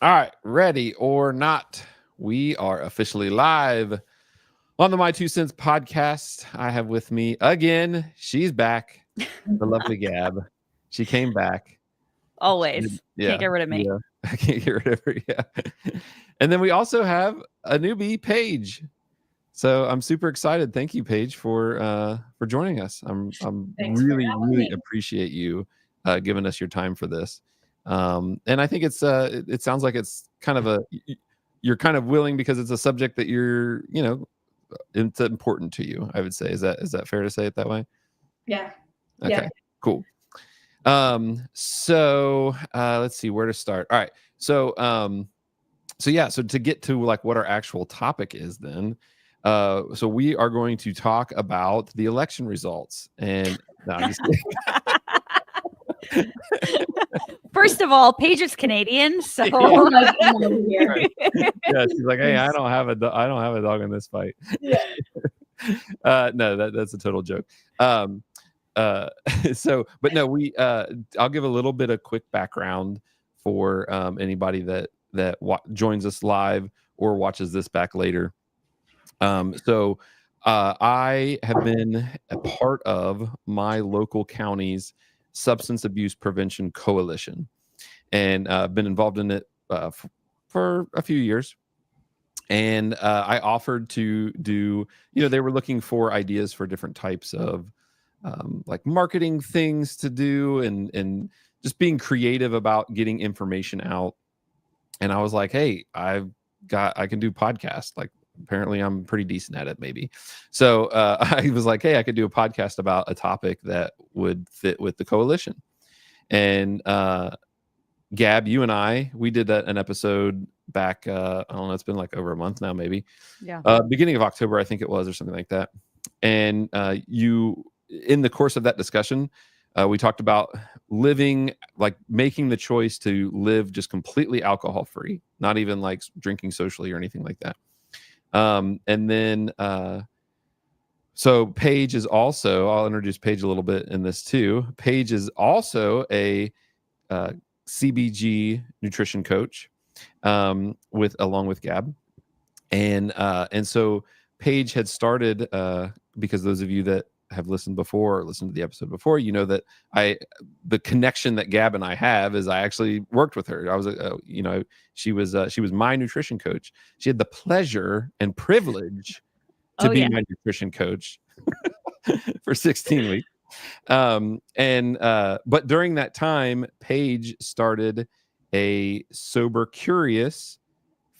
All right, ready or not, we are officially live on the MyTooSense podcast. I have with me again, she's back, the lovely Gab. She came back. Always. Yeah. Can't get rid of me. Yeah. I can't get rid of her. Yeah. And then we also have a newbie, Paige. So I'm super excited. Thank you, Paige, for joining us. I'm really appreciate you giving us your time for this. And I think it sounds like it's kind of you're kind of willing because it's a subject that it's important to you. I would say is that fair to say it that way? Yeah. Okay. Yeah. Cool. So let's see where to start. All right. So so to get to like what our actual topic is then. So we are going to talk about the election results. And no, I'm just First of all, Paige is Canadian, so yeah, she's like, hey, I don't have a dog in this fight. Yeah. No, that's a total joke. But no, I'll give a little bit of quick background for anybody that joins us live or watches this back later. I have been a part of my local county's substance abuse prevention coalition, and been involved in it for a few years. And I offered to do, they were looking for ideas for different types of like marketing things to do and just being creative about getting information out. And I was like, hey, I can do podcasts. Like, apparently I'm pretty decent at it, maybe. So I was like, hey, I could do a podcast about a topic that would fit with the coalition. And Gab, you and we did an episode back, I don't know, it's been like over a month now, maybe. Yeah. Beginning of October, I think it was, or something like that. And in the course of that discussion, we talked about making the choice to live just completely alcohol free, not even like drinking socially or anything like that. And then, so Paige is also, I'll introduce Paige a little bit in this too. Paige is also a CBG nutrition coach, along with Gab. And so Paige had started, because those of you that have listened before or listened to the episode before, you know that the connection that Gab and I have is I actually worked with her. I was, she was my nutrition coach. She had the pleasure and privilege to be my nutrition coach for 16 weeks. But during that time, Paige started a Sober Curious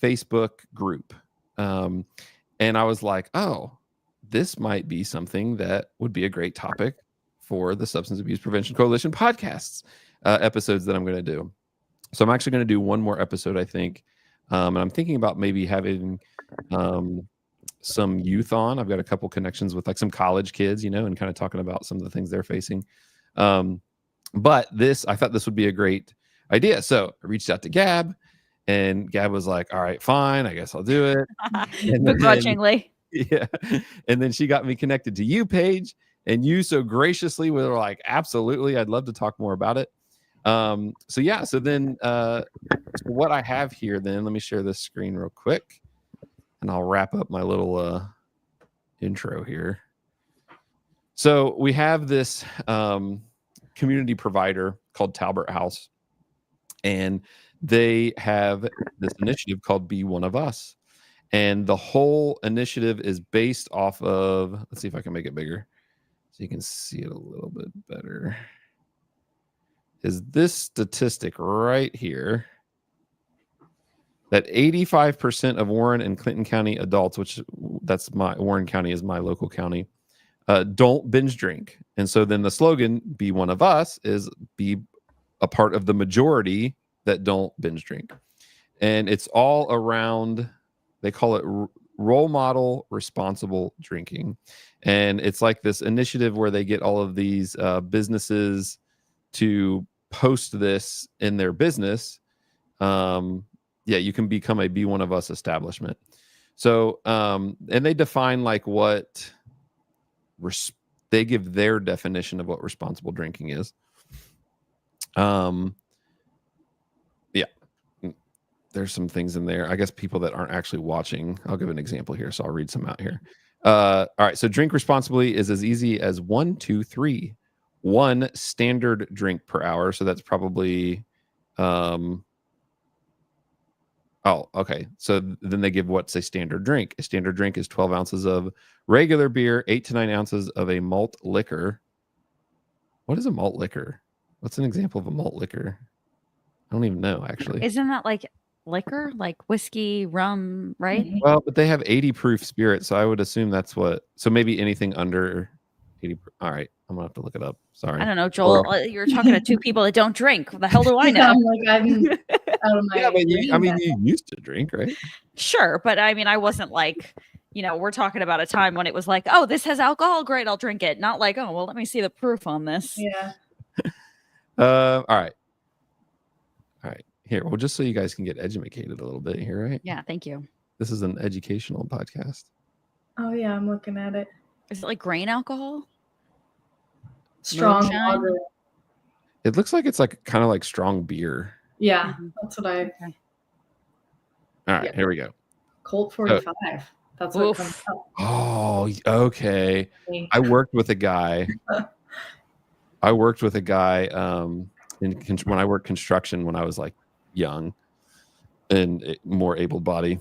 Facebook group. And I was like, oh, this might be something that would be a great topic for the Substance Abuse Prevention Coalition podcasts episodes that I'm going to do. So I'm actually going to do one more episode, I think. And I'm thinking about maybe having some youth on. I've got a couple connections with like some college kids, and kind of talking about some of the things they're facing. But I thought this would be a great idea. So I reached out to Gab, and Gab was like, all right, fine, I guess I'll do it. Begrudgingly. Yeah. And then she got me connected to you, Paige, and you so graciously were like, absolutely, I'd love to talk more about it. So then what I have here then, let me share this screen real quick and I'll wrap up my little intro here. So we have this community provider called Talbert House, and they have this initiative called Be One of Us. And the whole initiative is based off of, let's see if I can make it bigger so you can see it a little bit better. Is this statistic right here that 85% of Warren and Clinton County adults, Warren County is my local county, don't binge drink. And so then the slogan, Be One of Us, is be a part of the majority that don't binge drink. And it's all around, they call it role model responsible drinking. And it's like this initiative where they get all of these businesses to post this in their business. You can become a Be One of Us establishment. So, and they define like what they give their definition of what responsible drinking is. there's some things in there. I guess people that aren't actually watching, I'll give an example here. So I'll read some out here. All right. So drink responsibly is as easy as 1, 2, 3. 1 standard drink per hour. So that's probably, oh, okay. So then they give what's a standard drink. A standard drink is 12 ounces of regular beer, 8 to 9 ounces of a malt liquor. What is a malt liquor? What's an example of a malt liquor? I don't even know, actually. Isn't that like liquor, like whiskey, rum, right? Well, but they have 80 proof spirit, so I would assume that's what. So maybe anything under 80. All right, I'm gonna have to look it up. Sorry. I don't know, Joel. You're talking to two people that don't drink. What the hell do I know? I'm like, I'm out of my. Yeah, but you used to drink, right? Sure, but I mean, I wasn't like, we're talking about a time when it was like, oh, this has alcohol, great, I'll drink it. Not like, oh, well, let me see the proof on this. Yeah. All right. Here, well, just so you guys can get educated a little bit here, right? Yeah, thank you. This is an educational podcast. Oh yeah, I'm looking at it. Is it like grain alcohol? Strong Moonshine? lager. It looks like it's like kind of like strong beer. Yeah, that's what I. Okay. All right, Yeah. Here we go. Colt 45. That's what comes up. Oh, okay. I worked with a guy. When I worked construction when I was like young and more able-bodied.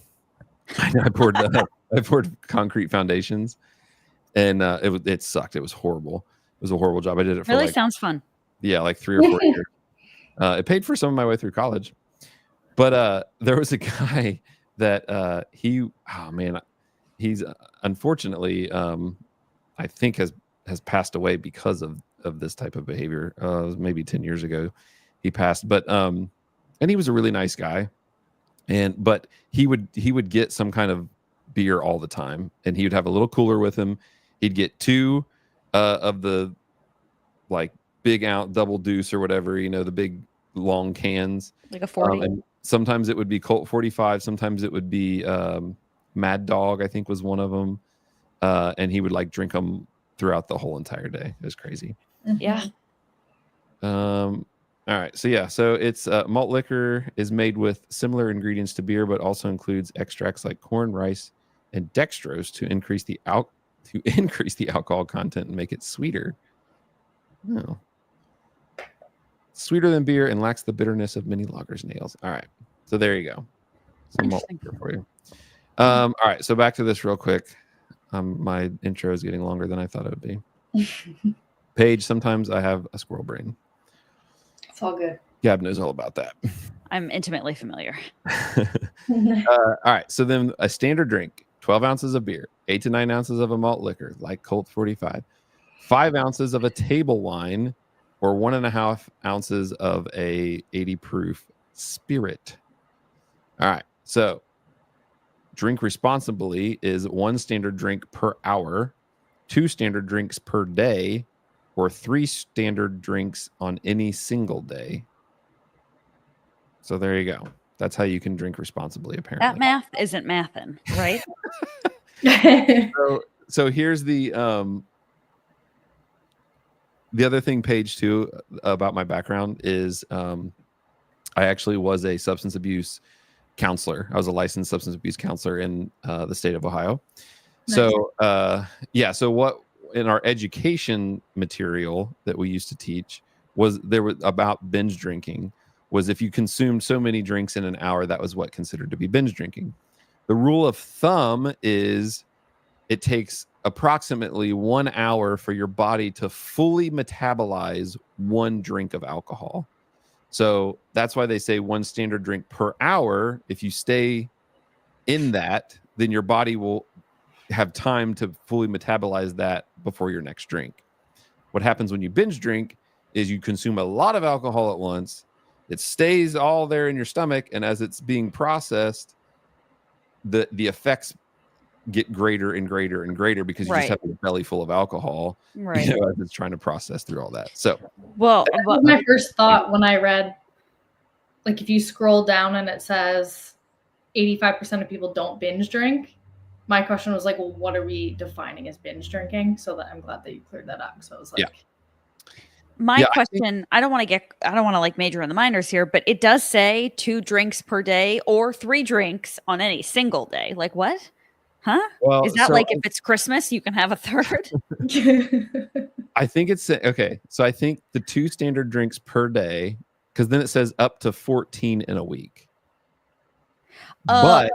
I poured concrete foundations, and it sucked. It was horrible. It was a horrible job. I did it for Really sounds fun. Yeah, like 3 or 4 years. It paid for some of my way through college. But there was a guy that he's unfortunately I think has passed away because of this type of behavior. Maybe 10 years ago he passed, but and he was a really nice guy, but he would get some kind of beer all the time, and he would have a little cooler with him. He'd get 2 of the like big out double deuce or whatever, the big long cans, like a 40. and sometimes it would be Colt 45, sometimes it would be Mad Dog, I think was one of them, and he would like drink them throughout the whole entire day. It was crazy. Yeah. All right. So it's malt liquor is made with similar ingredients to beer, but also includes extracts like corn, rice, and dextrose to increase the alcohol content and make it sweeter. Oh. Sweeter than beer and lacks the bitterness of many lagers and ales. All right. So there you go. Some malt liquor for you. All right. So back to this real quick. My intro is getting longer than I thought it would be. Paige, sometimes I have a squirrel brain. It's all good. Gab knows all about that. I'm intimately familiar. All right. So then a standard drink, 12 ounces of beer, 8 to 9 ounces of a malt liquor, like Colt 45, 5 ounces of a table wine, or 1.5 ounces of a 80 proof spirit. All right. So drink responsibly is 1 standard drink per hour, 2 standard drinks per day, or 3 standard drinks on any single day. So there you go. That's how you can drink responsibly, apparently. That math isn't mathin', right? So here's the other thing, Paige, too, about my background is I actually was a substance abuse counselor. I was a licensed substance abuse counselor in the state of Ohio. Nice. So so what in our education material that we used to teach was about binge drinking, was if you consumed so many drinks in an hour, that was what considered to be binge drinking. The rule of thumb is it takes approximately 1 hour for your body to fully metabolize 1 drink of alcohol. So that's why they say 1 standard drink per hour. If you stay in that, then your body will have time to fully metabolize that before your next drink. What happens when you binge drink is you consume a lot of alcohol at once. It stays all there in your stomach, and as it's being processed, the effects get greater and greater and greater because you just have a belly full of alcohol, right? As it's trying to process through all that. So, that was my first thought when I read, like, if you scroll down and it says 85% of people don't binge drink. My question was like, well, what are we defining as binge drinking? So that I'm glad that you cleared that up. So I was like, My Yeah, question, I don't want to like major in the minors here, but it does say 2 drinks per day or 3 drinks on any single day. Like what? Huh? well, Is that like if it's Christmas, you can have a third? I think it's okay. So I think the 2 standard drinks per day, because then it says up to 14 in a week. But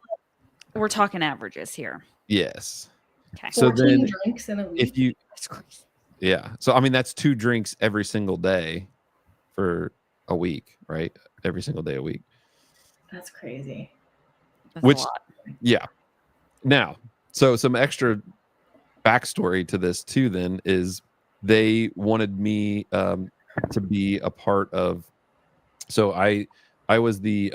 We're talking averages here. yes. Okay. So 14 then drinks in a week. if you, yeah. So I mean, that's 2 drinks every single day for a week, right? Every single day a week. That's crazy. That's Which, a lot. yeah. Now, so some extra backstory to this too. Then is they wanted me to be a part of. So I was the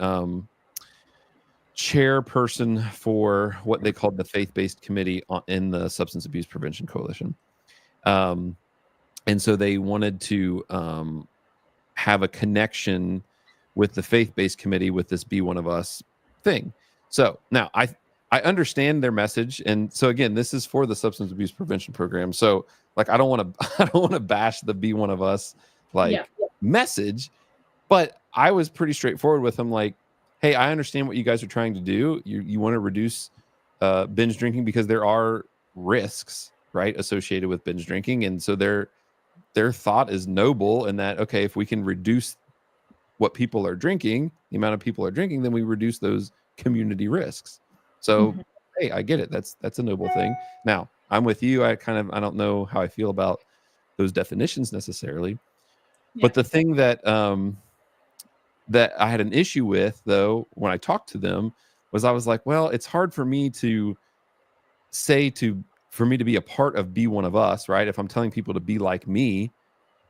chairperson for what they called the faith-based committee in the Substance Abuse Prevention Coalition. And so they wanted to have a connection with the faith-based committee with this Be One of Us thing. So now I understand their message, and so again, this is for the substance abuse prevention program. So like I don't want to bash the Be One of Us message, but I was pretty straightforward with them. Like, hey, I understand what you guys are trying to do. You want to reduce binge drinking because there are risks, right, associated with binge drinking, and so their thought is noble in that, okay, if we can reduce what people are drinking, the amount of people are drinking, then we reduce those community risks. So hey, I get it. That's a noble thing. Now I'm with you. I don't know how I feel about those definitions necessarily, but the thing that that I had an issue with, though, when I talked to them, was I was like, well, it's hard for me to say for me to be a part of Be One of Us, right? If I'm telling people to be like me,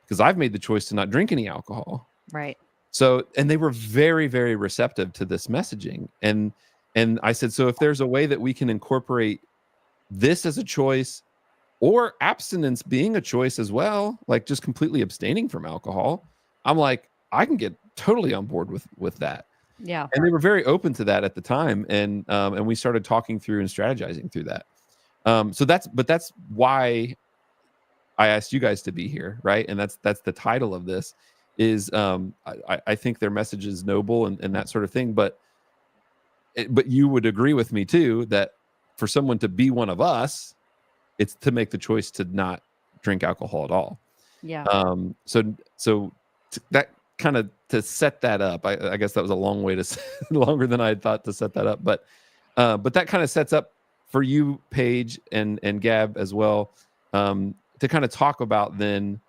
because I've made the choice to not drink any alcohol. Right. So, and they were very, very receptive to this messaging. And I said, so if there's a way that we can incorporate this as a choice or abstinence being a choice as well, like just completely abstaining from alcohol, I'm like, I can get totally on board with that. Yeah. And they were very open to that at the time. And we started talking through and strategizing through that. So that's why I asked you guys to be here, right? And that's the title of this is I think their message is noble and that sort of thing. But you would agree with me too that for someone to be one of us, it's to make the choice to not drink alcohol at all. Yeah. So that kind of to set that up, I guess that was a long way to longer than I had thought to set that up, but that kind of sets up for you, Paige and Gab as well, to kind of talk about then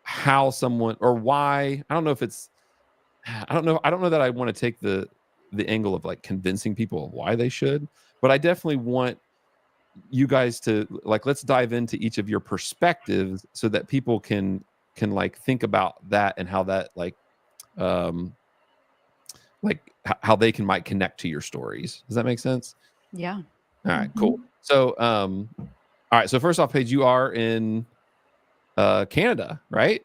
how someone or why. I don't know that I want to take the angle of like convincing people of why they should, but I definitely want you guys to like, let's dive into each of your perspectives so that people can like think about that and how that how they might connect to your stories. Does that make sense? Yeah. All right, cool. So all right, so first off, Paige, you are in Canada, right?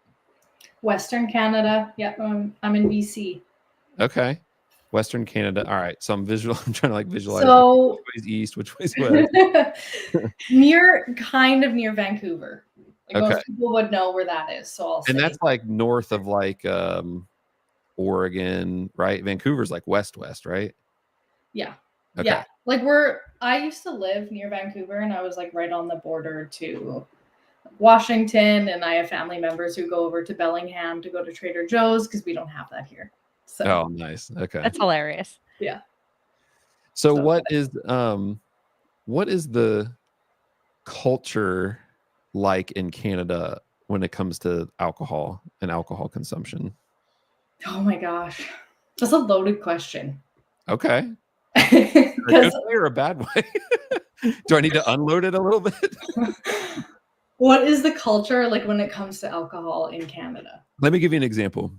Western Canada. Yeah, I'm in BC. Okay. Western Canada. All right. So I'm trying to like visualize so, which way's east, which way's west. kind of near Vancouver. Like Okay. most people would know where that is. So I'll say. And that's like north of like Oregon, right? Vancouver's like west, right? Yeah. Okay. Yeah. Like I used to live near Vancouver and I was like right on the border to Washington, and I have family members who go over to Bellingham to go to Trader Joe's because we don't have that here. So Oh, nice. Okay. That's hilarious. Yeah. So what is the culture like in Canada when it comes to alcohol and alcohol consumption? Oh my gosh. That's a loaded question. Okay. A good way or a bad way? Do I need to unload it a little bit? What is the culture like when it comes to alcohol in Canada? Let me give you an example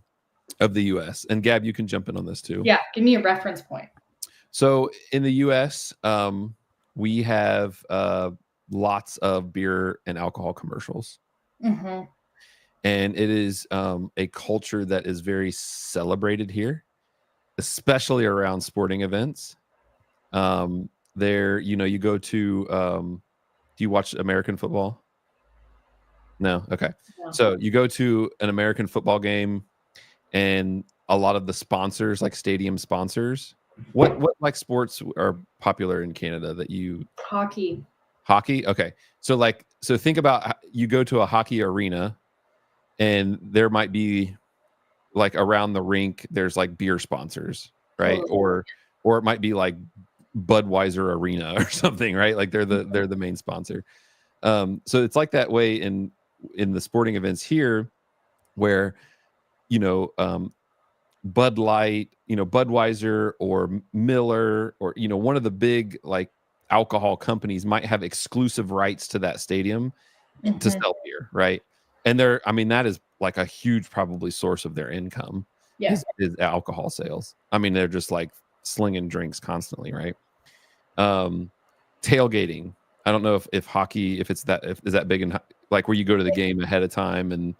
of the US. And Gab, you can jump in on this too. Yeah, give me a reference point. So in the US, we have lots of beer and alcohol commercials. Mm-hmm. And it is a culture that is very celebrated here, especially around sporting events. There, you go to, do you watch American football? No. Okay. No. So you go to an American football game, and a lot of the sponsors, like stadium sponsors, what like sports are popular in Canada that you Hockey. Hockey? Okay. So think about you go to a hockey arena, and there might be like around the rink there's like beer sponsors, right? Totally. Or it might be like Budweiser Arena or something, right? Like they're the main sponsor. So it's like that way in the sporting events here, where Bud Light, Budweiser or Miller, or one of the big like alcohol companies might have exclusive rights to that stadium to sell beer, right? And that is like a huge probably source of their income. Yeah. Is alcohol sales. I mean, they're just like slinging drinks constantly, right? Tailgating. I don't know if hockey, is that big in like where you go to the game ahead of time and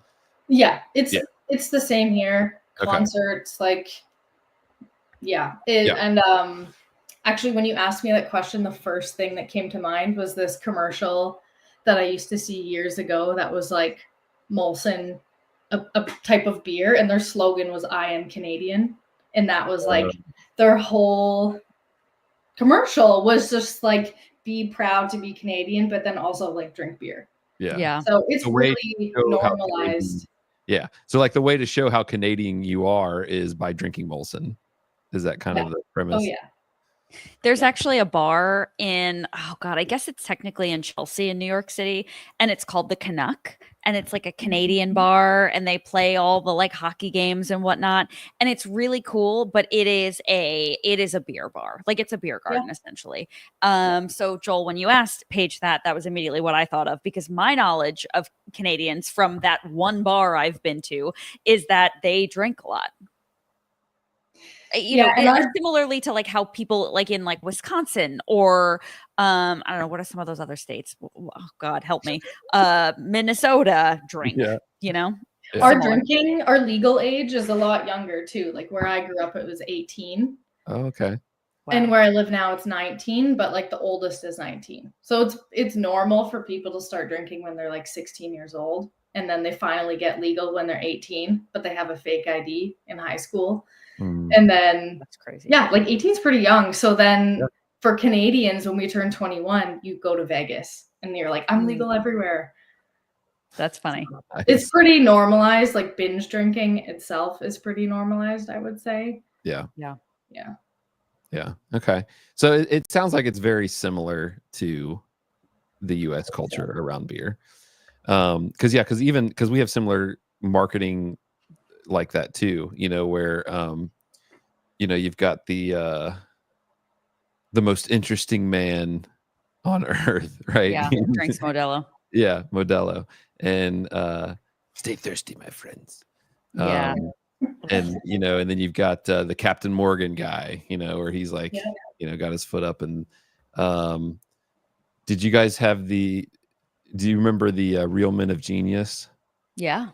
it's the same here. Concerts, and actually when you asked me that question, the first thing that came to mind was this commercial that I used to see years ago that was like Molson, a type of beer, and their slogan was "I am Canadian," and that was like their whole commercial was just like be proud to be Canadian, but then also like drink beer. Yeah. So it's really normalized. Yeah. So like the way to show how Canadian you are is by drinking Molson. Is that kind of the premise? Oh yeah. There's actually a bar in, I guess it's technically in Chelsea in New York City, and it's called the Canuck, and it's like a Canadian bar, and they play all the like hockey games and whatnot, and it's really cool, but it is a beer bar. Like it's a beer garden essentially. So Joel, when you asked Paige that was immediately what I thought of, because my knowledge of Canadians from that one bar I've been to is that they drink a lot. Similarly to like how people like in like Wisconsin or I don't know, what are some of those other states? Oh God, help me. Minnesota drink, Our legal age is a lot younger too. Like where I grew up, it was 18. Oh, okay. Wow. And where I live now, it's 19, but like the oldest is 19. So it's normal for people to start drinking when they're like 16 years old. And then they finally get legal when they're 18, but they have a fake ID in high school. And then that's crazy. Yeah, like 18 is pretty young. So then for Canadians, when we turn 21, you go to Vegas and you're like, I'm legal everywhere. That's funny. It's pretty normalized. Like binge drinking itself is pretty normalized, I would say. Yeah. Okay. So it sounds like it's very similar to the US culture around beer. Because we have similar marketing like that too, where you've got the most interesting man on earth, right? Yeah, drinks Modelo. Yeah, Modelo. And stay thirsty, my friends. Yeah. And and then you've got the Captain Morgan guy, where he's like, got his foot up. And do you remember the Real Men of Genius? Yeah.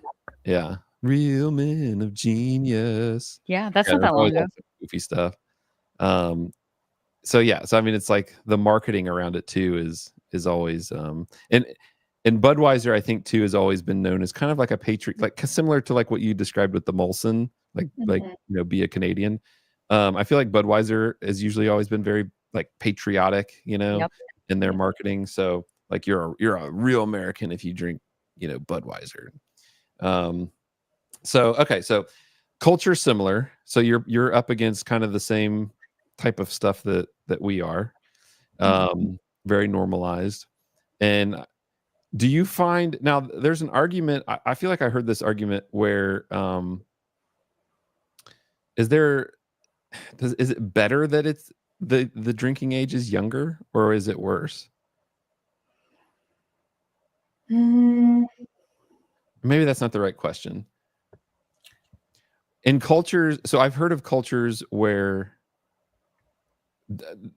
Real Men of Genius. Yeah, that's not that long ago. Goofy stuff. So I mean, it's like the marketing around it too is always and Budweiser, I think too, has always been known as kind of like a patriot, like similar to like what you described with the Molson, like be a Canadian. I feel like Budweiser has usually always been very like patriotic, in their marketing. So like you're a real American if you drink, Budweiser. So culture similar. So you're up against kind of the same type of stuff that we are. Very normalized. And do you find now there's an argument, I feel like I heard this argument where is it better that it's the drinking age is younger, or is it worse? Maybe that's not the right question. In cultures, so I've heard of cultures where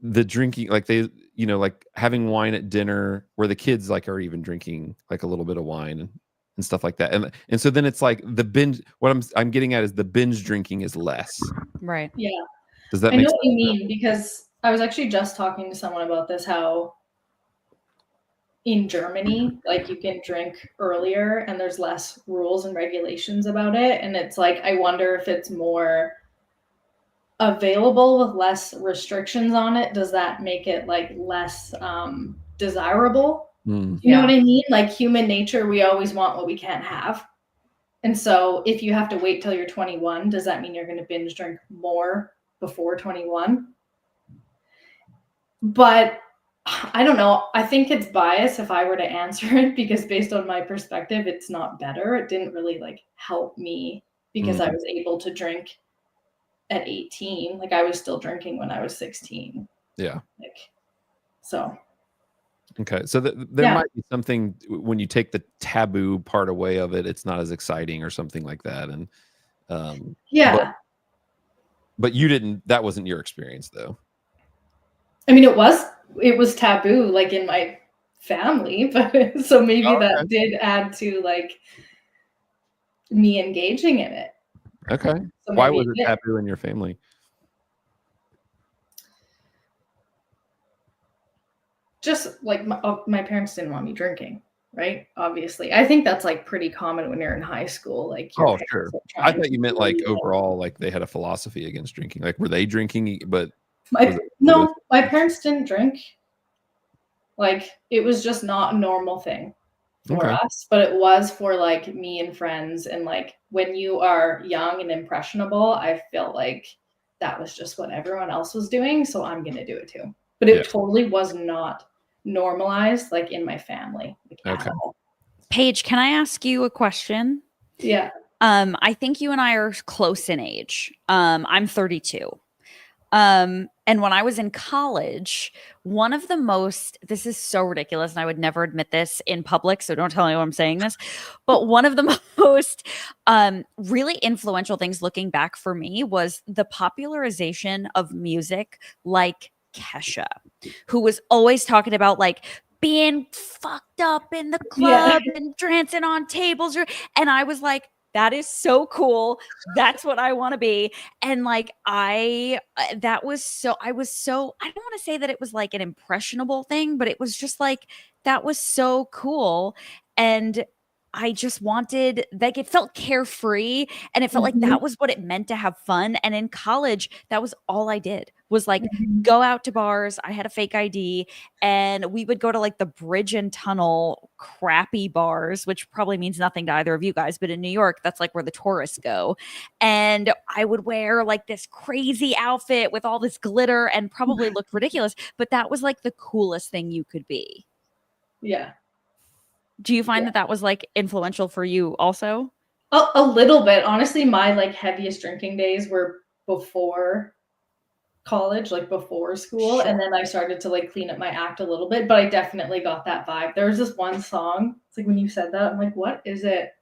the drinking, like they, like having wine at dinner, where the kids like are even drinking like a little bit of wine and stuff like that, and so then it's like the binge. What I'm getting at is the binge drinking is less. Right. Yeah. Does that? I know what you mean, because I was actually just talking to someone about this. How in Germany, like you can drink earlier and there's less rules and regulations about it. And it's like, I wonder if it's more available with less restrictions on it. Does that make it like less desirable? You know what I mean? Like human nature, we always want what we can't have. And so if you have to wait till you're 21, does that mean you're going to binge drink more before 21? But I don't know. I think it's biased if I were to answer it, because based on my perspective, it's not better. It didn't really like help me because I was able to drink at 18. Like I was still drinking when I was 16. Yeah. Like, so. Okay. So there might be something when you take the taboo part away of it, it's not as exciting or something like that. And but you didn't, that wasn't your experience though. I mean, it was taboo like in my family, but so maybe that did add to like me engaging in it. Okay. So why was it taboo in your family? Just like my parents didn't want me drinking, right? Obviously. I think that's like pretty common when you're in high school. Like, oh, sure. I thought you meant like overall, like they had a philosophy against drinking. Like, were they drinking? But no, my parents didn't drink. Like, it was just not a normal thing for us, but it was for like me and friends. And like when you are young and impressionable, I felt like that was just what everyone else was doing, so I'm gonna do it too. But it totally was not normalized like in my family. Like, at all. Paige, can I ask you a question? Yeah. I think you and I are close in age. I'm 32. And when I was in college, one of the most, this is so ridiculous, and I would never admit this in public, so don't tell anyone I'm saying this, but one of the most really influential things looking back for me was the popularization of music like Kesha, who was always talking about like being fucked up in the club and dancing on tables. And I was like, that is so cool. That's what I want to be. And like, I was so, I don't want to say that it was like an impressionable thing, but it was just like, that was so cool. And I just wanted, like, it felt carefree and it felt like that was what it meant to have fun. And in college, that was all I did was like go out to bars. I had a fake ID and we would go to like the Bridge and Tunnel crappy bars, which probably means nothing to either of you guys, but in New York, that's like where the tourists go. And I would wear like this crazy outfit with all this glitter and probably looked ridiculous, but that was like the coolest thing you could be. Yeah. Do you find that was like influential for you also? A little bit. Honestly, my like heaviest drinking days were before college, like before school. Sure. And then I started to like clean up my act a little bit, but I definitely got that vibe. There was this one song. It's like when you said that, I'm like, what is it?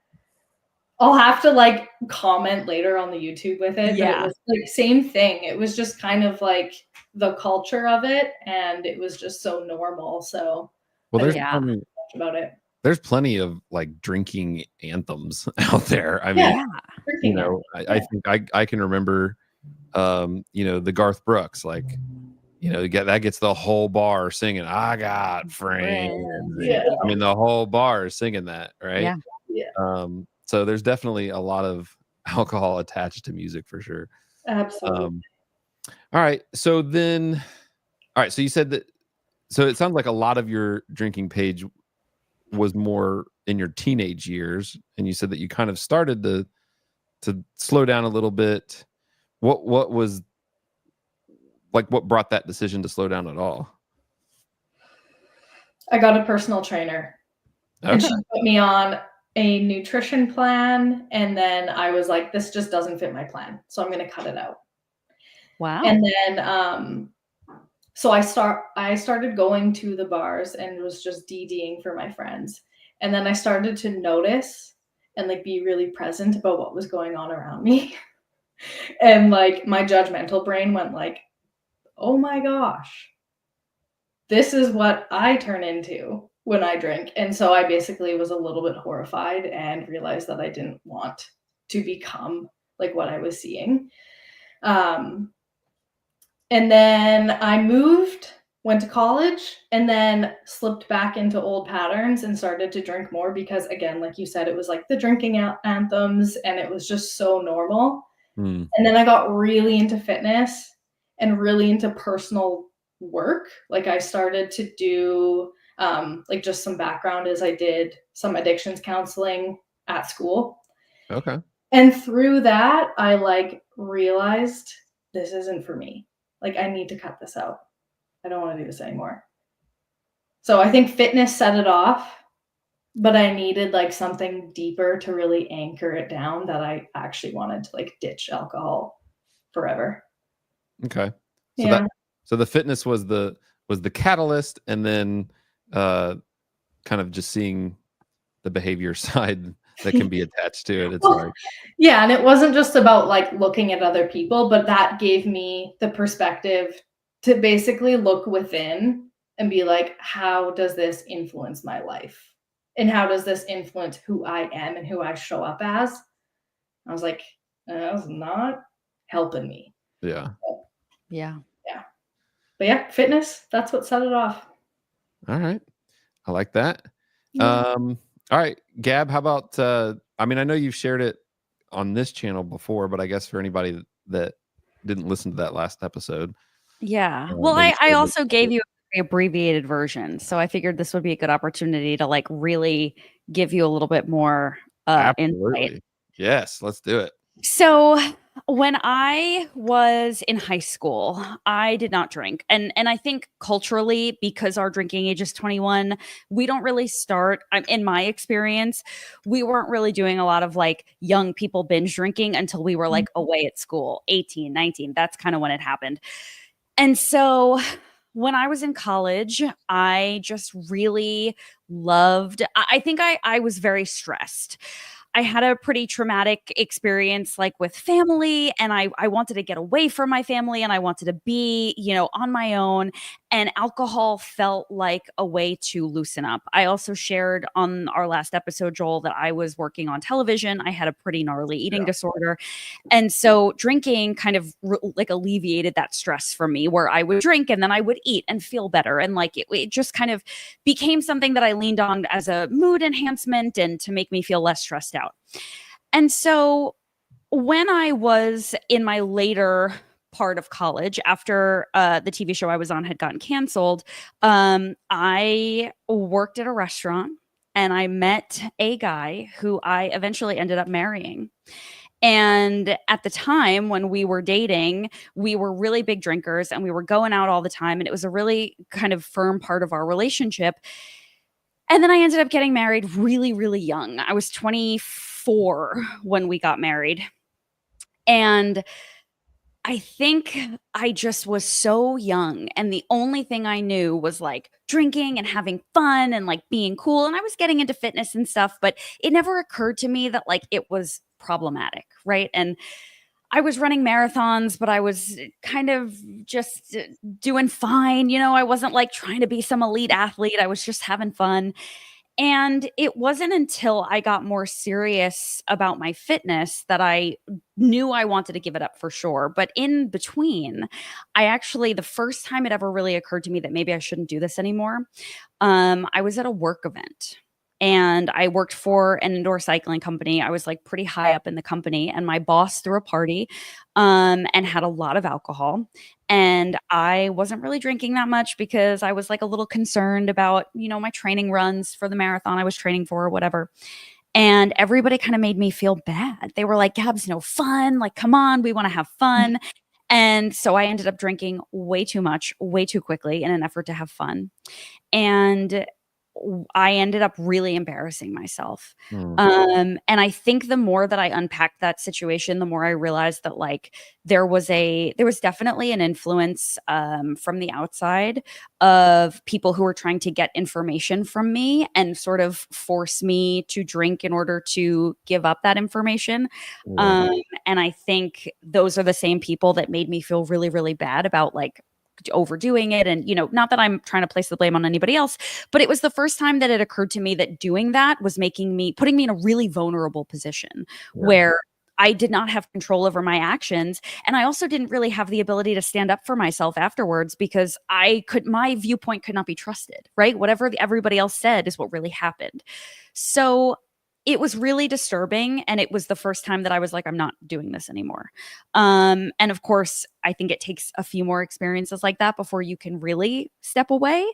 I'll have to like comment later on the YouTube with it. Yeah. But it was like same thing. It was just kind of like the culture of it, and it was just so normal. So well, there's much about it. There's plenty of like drinking anthems out there. I mean, you know, I think I can remember, you know, the Garth Brooks, like, you know, that gets the whole bar singing, I got friends. Yeah. I mean, the whole bar is singing that, right? Yeah. So there's definitely a lot of alcohol attached to music for sure. Absolutely. All right. So then, all right. So you said that, so it sounds like a lot of your drinking, Paige, was more in your teenage years, and you said that you kind of started to slow down a little bit. What was like, what brought that decision to slow down at all? I got a personal trainer. Okay. And she put me on a nutrition plan, and then I was like, this just doesn't fit my plan, so I'm going to cut it out. Wow. And then so I started going to the bars and was just DDing for my friends. And then I started to notice and like be really present about what was going on around me. And like my judgmental brain went like, oh my gosh, this is what I turn into when I drink. And so I basically was a little bit horrified and realized that I didn't want to become like what I was seeing. And then I moved went to college, and then slipped back into old patterns and started to drink more because, again, like you said, it was like the drinking anthems and it was just so normal. Mm. And then I got really into fitness and really into personal work. Like I started to do like just some background is I did some addictions counseling at school. Okay. And through that, I like realized this isn't for me. Like I need to cut this out. I don't want to do this anymore. So I think fitness set it off, but I needed like something deeper to really anchor it down that I actually wanted to like ditch alcohol forever. Okay. So Yeah. so the fitness was the catalyst, and then kind of just seeing the behavior side that can be attached to it. It's Well, like, yeah, and it wasn't just about like looking at other people, but that gave me the perspective to basically look within and be like, how does this influence my life? And how does this influence who I am and who I show up as? I was like, that was not helping me. yeah. Yeah. Yeah. But yeah, fitness, that's what set it off. All right. I like that. Yeah. All right, Gab, how about I mean, I know you've shared it on this channel before, but I guess for anybody that didn't listen to that last episode. Yeah. Well, maybe I share also gave you a abbreviated version, so I figured this would be a good opportunity to like really give you a little bit more insight. Absolutely. Yes, let's do it. So when I was in high school, I did not drink. And I think culturally, because our drinking age is 21, we don't really start, in my experience, we weren't really doing a lot of like young people binge drinking until we were like away at school, 18, 19. That's kind of when it happened. And so when I was in college, I just really loved, I think I was very stressed. I had a pretty traumatic experience like with family, and I wanted to get away from my family, and I wanted to be, on my own, and alcohol felt like a way to loosen up. I also shared on our last episode, Joel, that I was working on television. I had a pretty gnarly eating disorder. And so drinking kind of like alleviated that stress for me, where I would drink and then I would eat and feel better. And like it just kind of became something that I leaned on as a mood enhancement and to make me feel less stressed out. And so when I was in my later part of college, after the TV show I was on had gotten canceled, I worked at a restaurant and I met a guy who I eventually ended up marrying. And at the time when we were dating, we were really big drinkers and we were going out all the time. And it was a really kind of firm part of our relationship. And then I ended up getting married really, really young. I was 24 when we got married. And I think I just was so young. And the only thing I knew was like drinking and having fun and like being cool. And I was getting into fitness and stuff, but it never occurred to me that like it was problematic. Right. And I was running marathons, but I was kind of just doing fine. I wasn't like trying to be some elite athlete. I was just having fun. And it wasn't until I got more serious about my fitness that I knew I wanted to give it up for sure. But in between, the first time it ever really occurred to me that maybe I shouldn't do this anymore, I was at a work event. And I worked for an indoor cycling company. I was like pretty high up in the company, and my boss threw a party and had a lot of alcohol. And I wasn't really drinking that much because I was like a little concerned about, my training runs for the marathon I was training for or whatever. And everybody kind of made me feel bad. They were like, Gab's no fun. Like, come on, we want to have fun. And so I ended up drinking way too much, way too quickly in an effort to have fun. And I ended up really embarrassing myself. And I think the more that I unpacked that situation, the more I realized that like there was definitely an influence from the outside of people who were trying to get information from me and sort of force me to drink in order to give up that information. And I think those are the same people that made me feel really, really bad about like overdoing it. And, not that I'm trying to place the blame on anybody else, but it was the first time that it occurred to me that doing that was putting me in a really vulnerable position where I did not have control over my actions. And I also didn't really have the ability to stand up for myself afterwards because my viewpoint could not be trusted, right? Whatever everybody else said is what really happened. So it was really disturbing. And it was the first time that I was like, I'm not doing this anymore. And of course, I think it takes a few more experiences like that before you can really step away.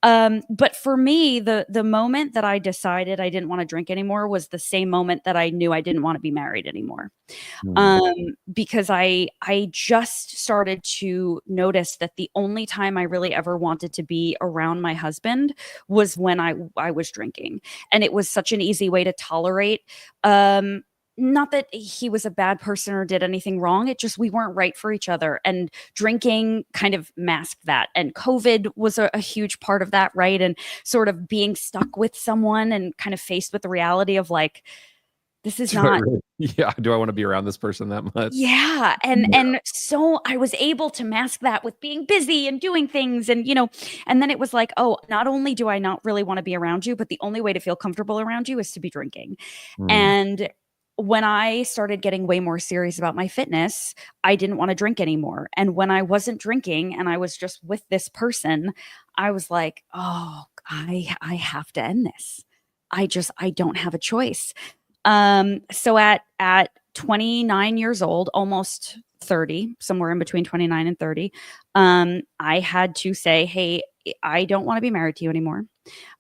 But for me, the moment that I decided I didn't want to drink anymore was the same moment that I knew I didn't want to be married anymore. Because I just started to notice that the only time I really ever wanted to be around my husband was when I was drinking. And it was such an easy way to tolerate not that he was a bad person or did anything wrong. It just, we weren't right for each other. And drinking kind of masked that. And COVID was a huge part of that, right? And sort of being stuck with someone and kind of faced with the reality of like, this is not. Yeah. Do I want to be around this person that much? Yeah. And so I was able to mask that with being busy and doing things. And, and then it was like, oh, not only do I not really want to be around you, but the only way to feel comfortable around you is to be drinking. And when I started getting way more serious about my fitness, I didn't want to drink anymore. And when I wasn't drinking and I was just with this person, I was like, oh, I have to end this. I don't have a choice. So at 29 years old, almost 30, somewhere in between 29 and 30, I had to say, hey, I don't want to be married to you anymore.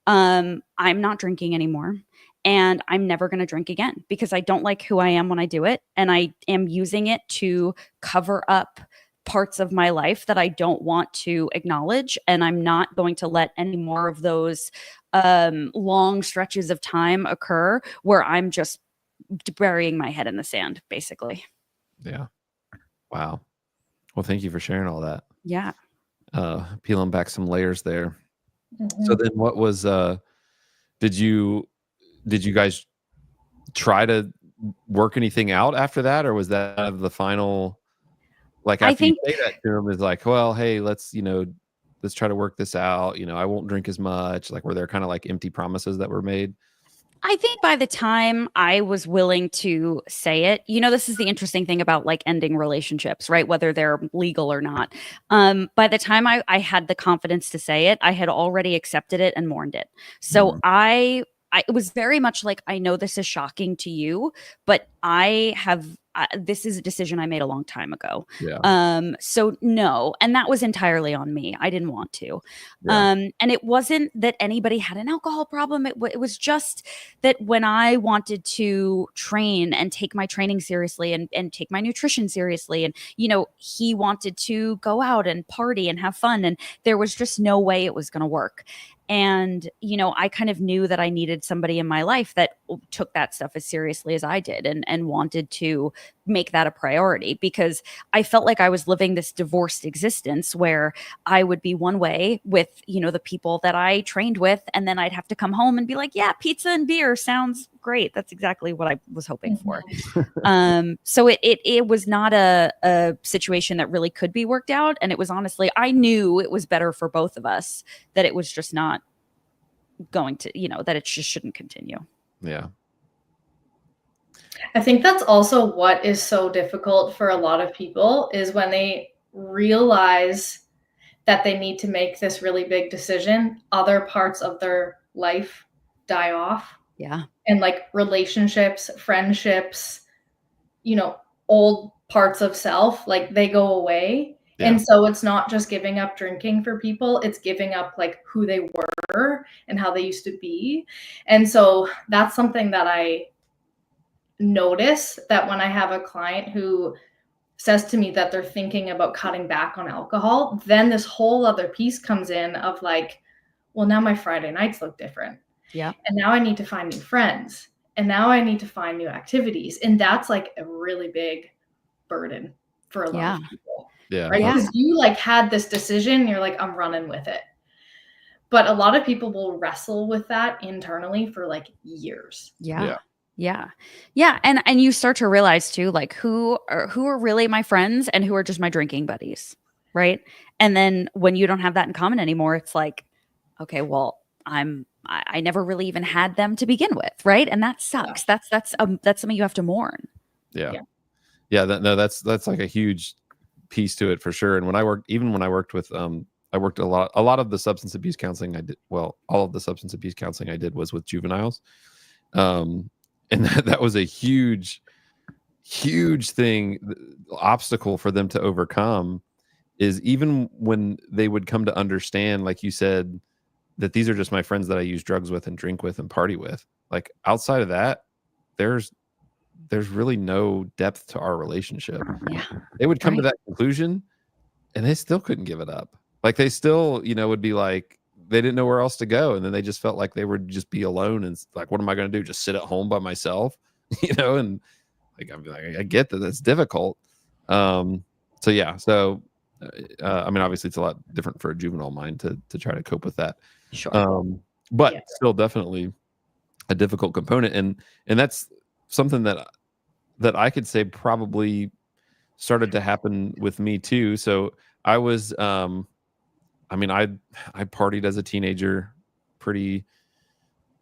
I'm not drinking anymore. And I'm never going to drink again because I don't like who I am when I do it. And I am using it to cover up parts of my life that I don't want to acknowledge. And I'm not going to let any more of those long stretches of time occur where I'm just burying my head in the sand, basically. Yeah. Wow. Well, thank you for sharing all that. Yeah. Peeling back some layers there. So then what was, did you guys try to work anything out after that? Or was that the final, like after you say that to him is like, well, hey, let's try to work this out. I won't drink as much. Like, were there kind of like empty promises that were made? I think by the time I was willing to say it, this is the interesting thing about like ending relationships, right? Whether they're legal or not. By the time I had the confidence to say it, I had already accepted it and mourned it. So it was very much like, I know this is shocking to you, but this is a decision I made a long time ago. Yeah. So no, and that was entirely on me. I didn't want to. Yeah. And it wasn't that anybody had an alcohol problem. It was just that when I wanted to train and take my training seriously and take my nutrition seriously, and, he wanted to go out and party and have fun, and there was just no way it was going to work. And, I kind of knew that I needed somebody in my life that took that stuff as seriously as I did and wanted to make that a priority, because I felt like I was living this divorced existence where I would be one way with, the people that I trained with. And then I'd have to come home and be like, yeah, pizza and beer sounds great. That's exactly what I was hoping for. So it was not a situation that really could be worked out. And it was honestly, I knew it was better for both of us, that it was just not going to, that it just shouldn't continue. Yeah. I think that's also what is so difficult for a lot of people, is when they realize that they need to make this really big decision, other parts of their life die off. Yeah. And like relationships, friendships, old parts of self, like they go away. Yeah. And so it's not just giving up drinking for people, it's giving up like who they were and how they used to be. And so that's something that I notice, that when I have a client who says to me that they're thinking about cutting back on alcohol, then this whole other piece comes in of like, well, now my Friday nights look different. Yeah. And now I need to find new friends. And now I need to find new activities. And that's like a really big burden for a lot of people. Yeah. Right. Because you like had this decision, you're like, I'm running with it. But a lot of people will wrestle with that internally for like years. Yeah. And you start to realize too, like who are really my friends and who are just my drinking buddies. Right. And then when you don't have that in common anymore, it's like, okay, well, I never really even had them to begin with. Right. And that sucks. Yeah. That's something you have to mourn. Yeah. Yeah, that's like a huge piece to it for sure. And when I worked with I worked a lot of the substance abuse counseling I did, well, all of the substance abuse counseling I did was with juveniles. And that was a huge thing, obstacle for them to overcome, is even when they would come to understand, like you said, that these are just my friends that I use drugs with and drink with and party with. Like outside of that, there's really no depth to our relationship. Yeah. They would come to Right. that conclusion and they still couldn't give it up. Like they still, would be like, they didn't know where else to go. And then they just felt like they would just be alone. And like, what am I going to do? Just sit at home by myself, and like, I'm like, I get that that's difficult. So yeah. So, I mean, obviously it's a lot different for a juvenile mind to try to cope with that. Sure. But Yeah. still definitely a difficult component. And that's something that I could say probably started to happen with me too. So I was, I mean, I partied as a teenager pretty,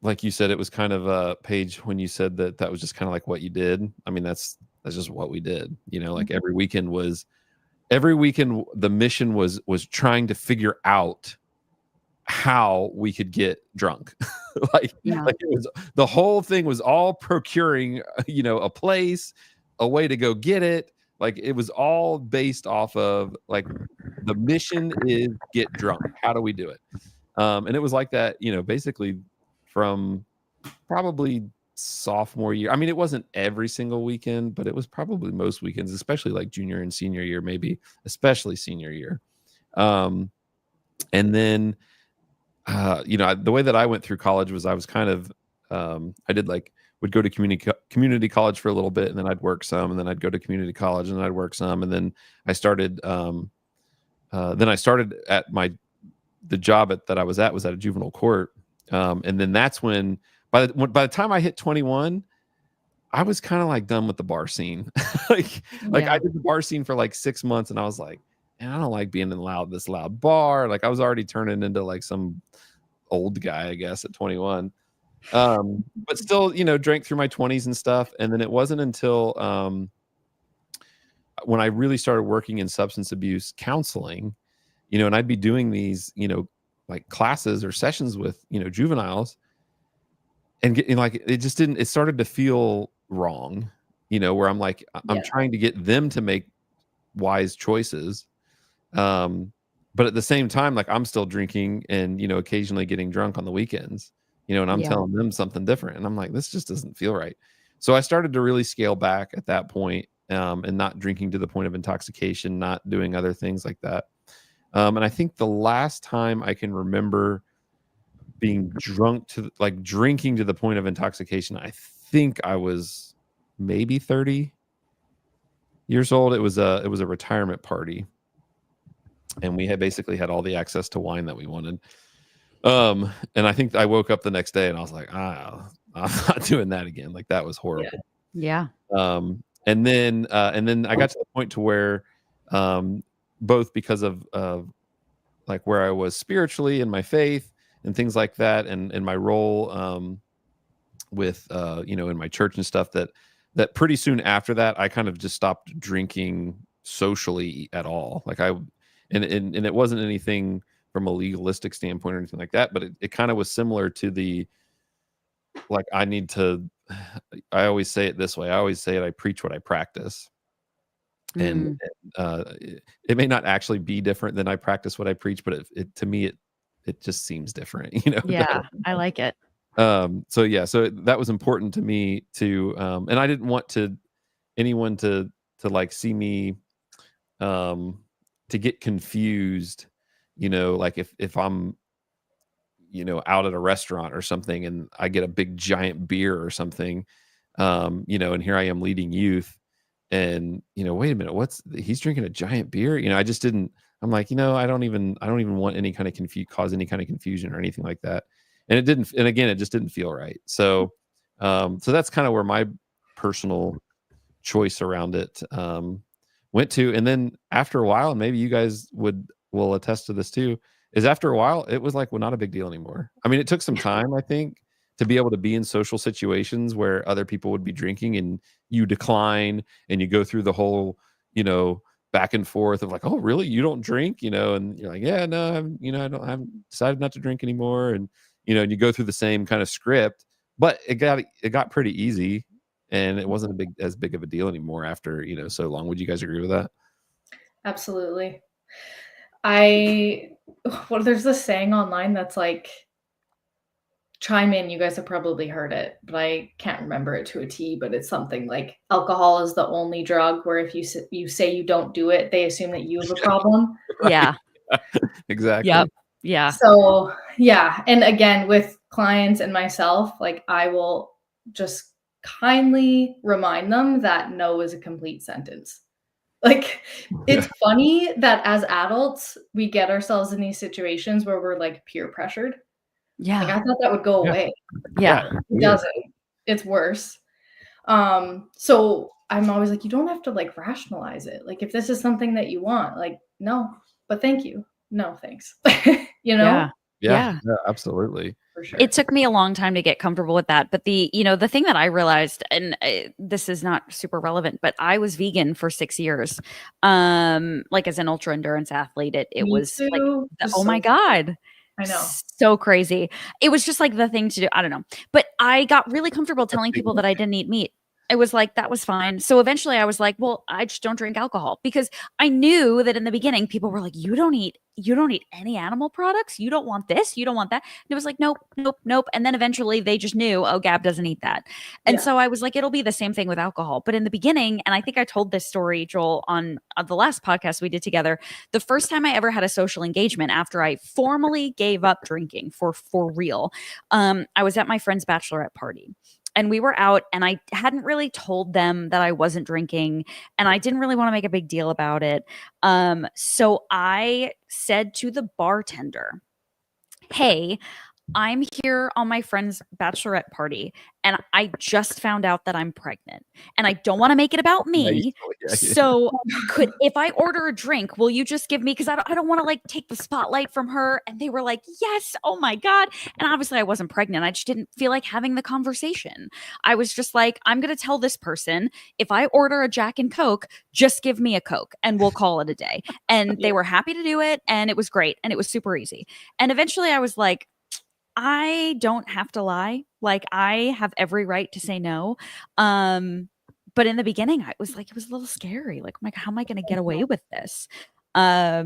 like you said, it was kind of Paige, when you said that was just kind of like what you did. I mean, that's just what we did, like every weekend the mission was Mm-hmm. trying to figure out how we could get drunk. like Yeah. it was, the whole thing was all procuring, a place, a way to go get it. Like it was all based off of like, the mission is get drunk. How do we do it? And it was like that, basically from probably sophomore year. I mean, it wasn't every single weekend, but it was probably most weekends, especially like junior and senior year, maybe especially senior year. And then, the way that I went through college was I was kind of, I did like, would go to community college for a little bit, and then I'd work some, and then I'd go to community college, and then I'd work some, and then I started, at the job that I was at was at a juvenile court, and then that's when by the time I hit 21, I was kind of like done with the bar scene. like Yeah. I did the bar scene for like 6 months, and I was like, man, I don't like being in this loud bar. Like I was already turning into like some old guy, I guess, at 21. But still, drank through my 20s and stuff. And then it wasn't until when I really started working in substance abuse counseling, and I'd be doing these, like classes or sessions with, juveniles, and like, it started to feel wrong, where I'm like, I'm Yeah. trying to get them to make wise choices. But at the same time, like I'm still drinking and, occasionally getting drunk on the weekends, and I'm Yeah. telling them something different. And I'm like, this just doesn't feel right. So I started to really scale back at that point, and not drinking to the point of intoxication, not doing other things like that. And I think the last time I can remember being drinking to the point of intoxication, I think I was maybe 30 years old. It was a retirement party, and we had basically had all the access to wine that we wanted. And I think I woke up the next day and I was like, I'm not doing that again. Like that was horrible. Yeah. And then I got to the point to where, both because of like where I was spiritually in my faith and things like that, and my role with in my church and stuff, that pretty soon after that I kind of just stopped drinking socially at all. Like and it wasn't anything from a legalistic standpoint or anything like that, but it kind of was similar to the, like, I always say it this way. I always say it, I preach what I practice. And it may not actually be different than I practice what I preach, but it to me, it just seems different, Yeah. I like it. So yeah, so that was important to me to, and I didn't want anyone to like see me, to get confused, like if I'm, out at a restaurant or something and I get a big giant beer or something, and here I am leading youth, and wait a minute, he's drinking a giant beer? I just didn't. I'm like, I don't even want any kind of cause any kind of confusion or anything like that. And it didn't. And again, it just didn't feel right. So, so that's kind of where my personal choice around it went to. And then after a while, and maybe you guys will attest to this too, is after a while it was like, well, not a big deal anymore. I mean, it took some time, I think, to be able to be in social situations where other people would be drinking and you decline and you go through the whole, back and forth of like, oh, really? You don't drink, and you're like, yeah, no, I haven't decided not to drink anymore. And, and you go through the same kind of script, but it got pretty easy and it wasn't as big of a deal anymore after, so long. Would you guys agree with that? Absolutely. There's this saying online that's like, chime in, you guys have probably heard it, but I can't remember it to a T, but it's something like alcohol is the only drug where if you say you don't do it, they assume that you have a problem. Right. Yeah. Exactly. Yep. Yeah. So yeah. And again, with clients and myself, like I will just kindly remind them that no is a complete sentence. Like, it's funny that as adults, we get ourselves in these situations where we're like peer pressured. Yeah. Like I thought that would go away. Yeah. It doesn't. It's worse. So I'm always like, you don't have to like rationalize it. Like if this is something that you want, like, no, but thank you. No, thanks. Yeah. Yeah, absolutely. For sure. It took me a long time to get comfortable with that. But the thing that I realized, and this is not super relevant, but I was vegan for 6 years. Like as an ultra endurance athlete, it Me was too. like, oh my God. I know. So crazy. It was just like the thing to do. I don't know. But I got really comfortable telling people that I didn't eat meat. It was like, that was fine. So eventually I was like, well, I just don't drink alcohol, because I knew that in the beginning people were like, you don't eat any animal products. You don't want this. You don't want that. And it was like, nope. And then eventually they just knew, oh, Gab doesn't eat that. And so I was like, it'll be the same thing with alcohol. But in the beginning, and I think I told this story, Joel, on the last podcast we did together, the first time I ever had a social engagement after I formally gave up drinking for real, I was at my friend's bachelorette party. And we were out, and I hadn't really told them that I wasn't drinking, and I didn't really want to make a big deal about it. So I said to the bartender, hey, I'm here on my friend's bachelorette party, and I just found out that I'm pregnant, and I don't want to make it about me. So if I order a drink, will you just give me, because I don't want to like take the spotlight from her. And they were like, yes, oh my God. And obviously I wasn't pregnant. I just didn't feel like having the conversation. I was just like, I'm going to tell this person, if I order a Jack and Coke, just give me a Coke and we'll call it a day. And they were happy to do it. And it was great. And it was super easy. And eventually I was like, I don't have to lie. Like I have every right to say no. But in the beginning, it was a little scary. Like, how am I going to get away with this? I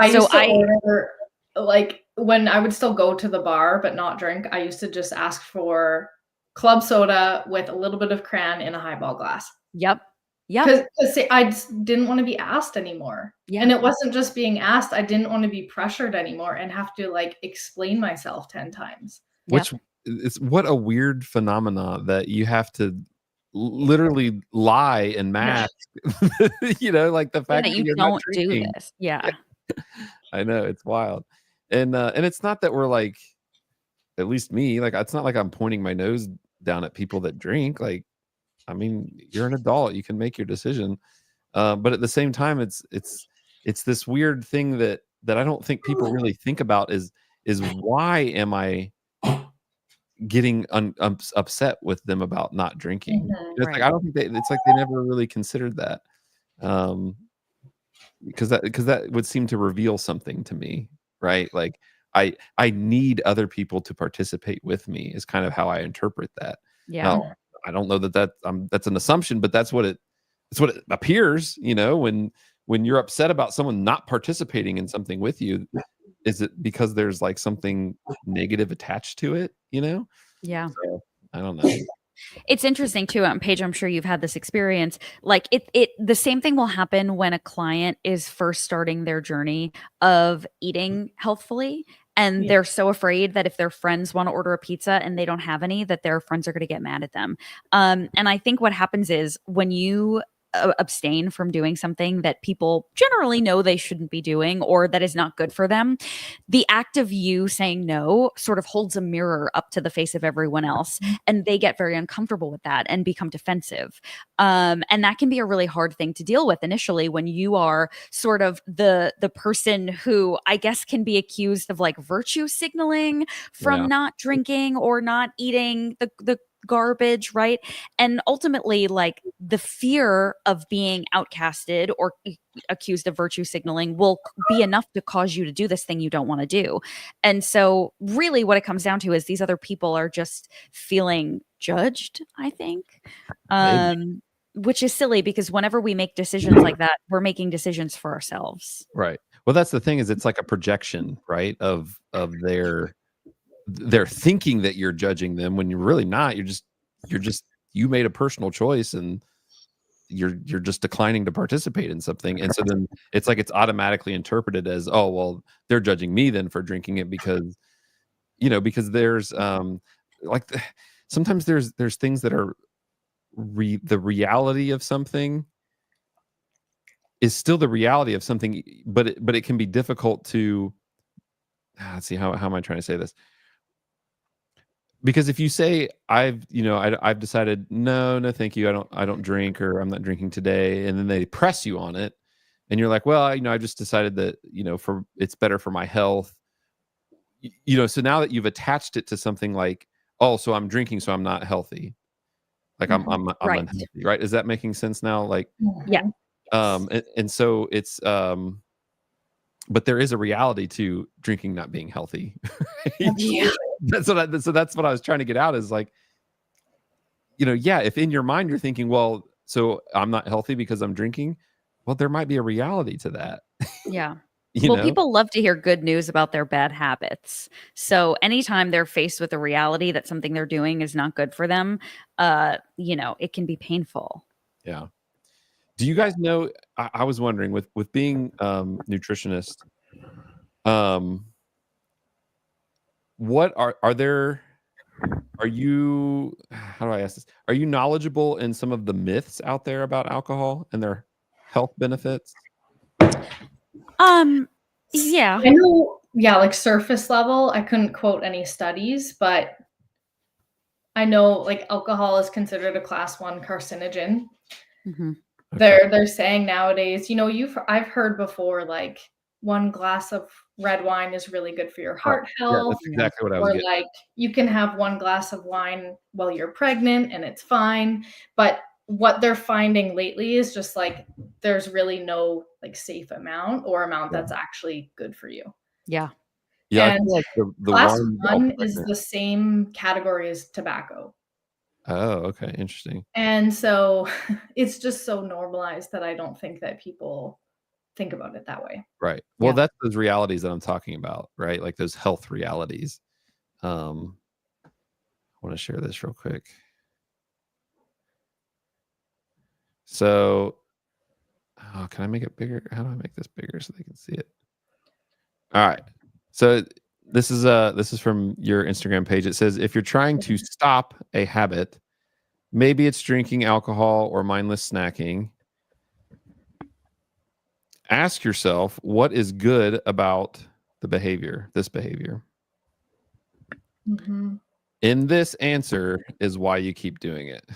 used to order, like when I would still go to the bar but not drink, I used to just ask for club soda with a little bit of cran in a highball glass. Yep. Because I just didn't want to be asked anymore. Yeah. And it wasn't just being asked. I didn't want to be pressured anymore and have to like explain myself 10 times. Which is what a weird phenomena that you have to literally lie and mask. Like the fact that you don't do this. Yeah. I know, it's wild. And it's not that we're like, at least me, like it's not like I'm pointing my nose down at people that drink. Like, I mean, you're an adult, you can make your decision. But at the same time, it's this weird thing that I don't think people really think about is why am I getting upset with them about not drinking? It's like I don't think it's like they never really considered that, because that would seem to reveal something to me, right? Like I need other people to participate with me is kind of how I interpret that. Now, I don't know that's an assumption, but that's what it appears. When you're upset about someone not participating in something with you, is it because there's like something negative attached to it? Yeah. So, I don't know. It's interesting too, Paige, I'm sure you've had this experience. Like the same thing will happen when a client is first starting their journey of eating healthfully. And they're so afraid that if their friends want to order a pizza and they don't have any, that their friends are going to get mad at them. And I think what happens is when you abstain from doing something that people generally know they shouldn't be doing or that is not good for them, the act of you saying no sort of holds a mirror up to the face of everyone else, and they get very uncomfortable with that and become defensive. And that can be a really hard thing to deal with initially when you are sort of the person who I guess can be accused of like virtue signaling from not drinking or not eating the garbage, right? And ultimately, like, the fear of being outcasted or accused of virtue signaling will be enough to cause you to do this thing you don't want to do. And so really what it comes down to is these other people are just feeling judged, I think. Which is silly because whenever we make decisions like that, we're making decisions for ourselves. Right. Well, that's the thing, is it's like a projection, right? Of they're thinking that you're judging them when you're really not. You made a personal choice and you're just declining to participate in something. And so then it's like it's automatically interpreted as, oh, well, they're judging me then for drinking it because there's sometimes there's things that are the reality of something is still the reality of something, but it can be difficult to let's see, how am I trying to say this? Because if you say I've decided no thank you, I don't drink, or I'm not drinking today, and then they press you on it and you're like, well, I just decided that for it's better for my health, so now that you've attached it to something like, oh, so I'm drinking so I'm not healthy, like I'm Right. unhealthy, right? Is that making sense now? Like, Yeah. And so it's but there is a reality to drinking not being healthy. Yeah. So that's what I was trying to get out, is like, if in your mind you're thinking, well, so I'm not healthy because I'm drinking, well, there might be a reality to that. Yeah. People love to hear good news about their bad habits. So anytime they're faced with a reality that something they're doing is not good for them, it can be painful. Yeah. Do you guys know, I was wondering with being nutritionist, what are you, how do I ask this? Are you knowledgeable in some of the myths out there about alcohol and their health benefits? Yeah. I know, like surface level, I couldn't quote any studies, but I know like alcohol is considered a class 1 carcinogen. Mm-hmm. Okay. They're saying nowadays, I've heard before, like 1 glass of red wine is really good for your heart Yeah, health. that's exactly what I was Or getting. like you can have 1 glass of wine while you're pregnant and it's fine. But what they're finding lately is just like there's really no like safe amount that's actually good for you. Yeah, I And feel like the class wine 1 is the same category as tobacco. Oh, okay, interesting. And so it's just so normalized that I don't think that people think about it that way. Right. Well, Yeah. that's those realities that I'm talking about, right? Like those health realities. I want to share this real quick. So, can I make it bigger? How do I make this bigger so they can see it? All right. So this is from your Instagram page. It says, if you're trying to stop a habit, maybe it's drinking alcohol or mindless snacking, ask yourself, what is good about this behavior? Mm-hmm. In this answer is why you keep doing it.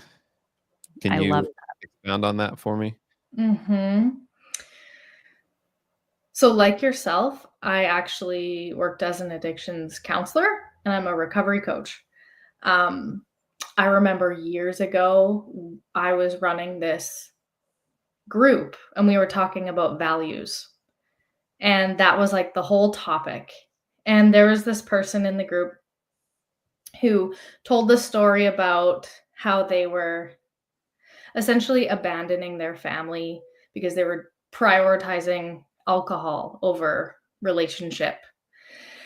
Can I you love that. expound on that for me? Mm-hmm. So like yourself, I actually worked as an addictions counselor and I'm a recovery coach. I remember years ago, I was running this group and we were talking about values. And that was like the whole topic. And there was this person in the group who told the story about how they were essentially abandoning their family because they were prioritizing alcohol over relationship.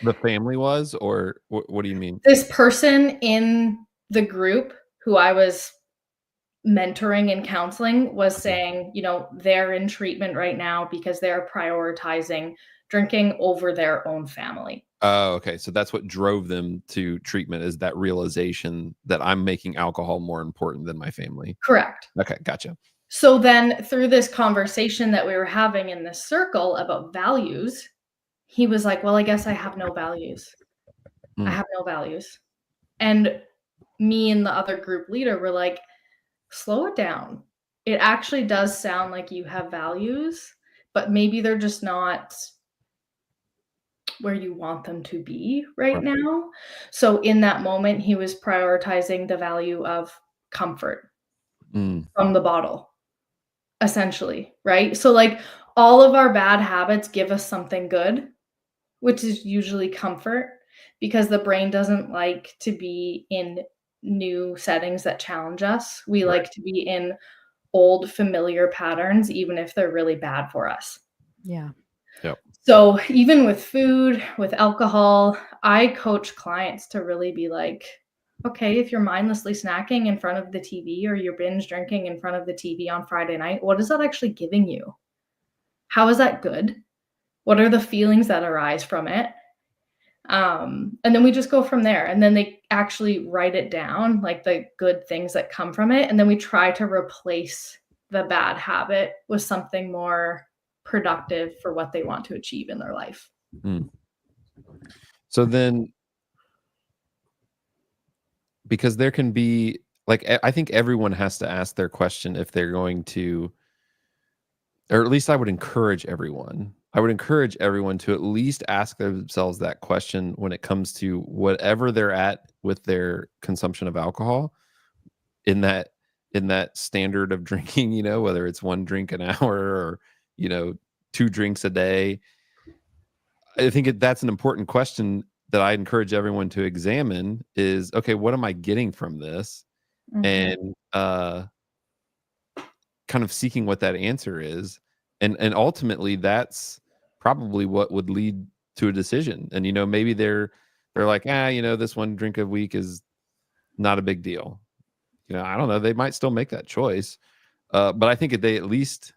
The family was, or what do you mean? This person in the group who I was mentoring and counseling was saying, they're in treatment right now because they're prioritizing drinking over their own family. Oh, okay. So that's what drove them to treatment, is that realization that I'm making alcohol more important than my family. Correct. Okay, gotcha. So then through this conversation that we were having in this circle about values, he was like, well, I guess I have no values. I have no values. And me and the other group leader were like, slow it down. It actually does sound like you have values, but maybe they're just not where you want them to be right now. So in that moment, he was prioritizing the value of comfort from the bottle, essentially, right? So like all of our bad habits give us something good, which is usually comfort, because the brain doesn't like to be in new settings that challenge us. We like to be in old familiar patterns, even if they're really bad for us. Yeah. Yep. So even with food, with alcohol, I coach clients to really be like, okay, if you're mindlessly snacking in front of the TV or you're binge drinking in front of the TV on Friday night, what is that actually giving you? How is that good? What are the feelings that arise from it? And then we just go from there. And then they actually write it down, like the good things that come from it. And then we try to replace the bad habit with something more productive for what they want to achieve in their life. So then, because there can be, like, I think everyone has to ask their question if they're going to, or at least I would encourage everyone. I would encourage everyone to at least ask themselves that question when it comes to whatever they're at with their consumption of alcohol in that standard of drinking, you know, whether it's 1 drink an hour or, you know, 2 drinks a day. I think that's an important question that I encourage everyone to examine is, okay, what am I getting from this? And kind of seeking what that answer is. And ultimately that's probably what would lead to a decision. And, you know, maybe they're like, you know, this 1 drink a week is not a big deal. You know, I don't know. They might still make that choice. But I think they at least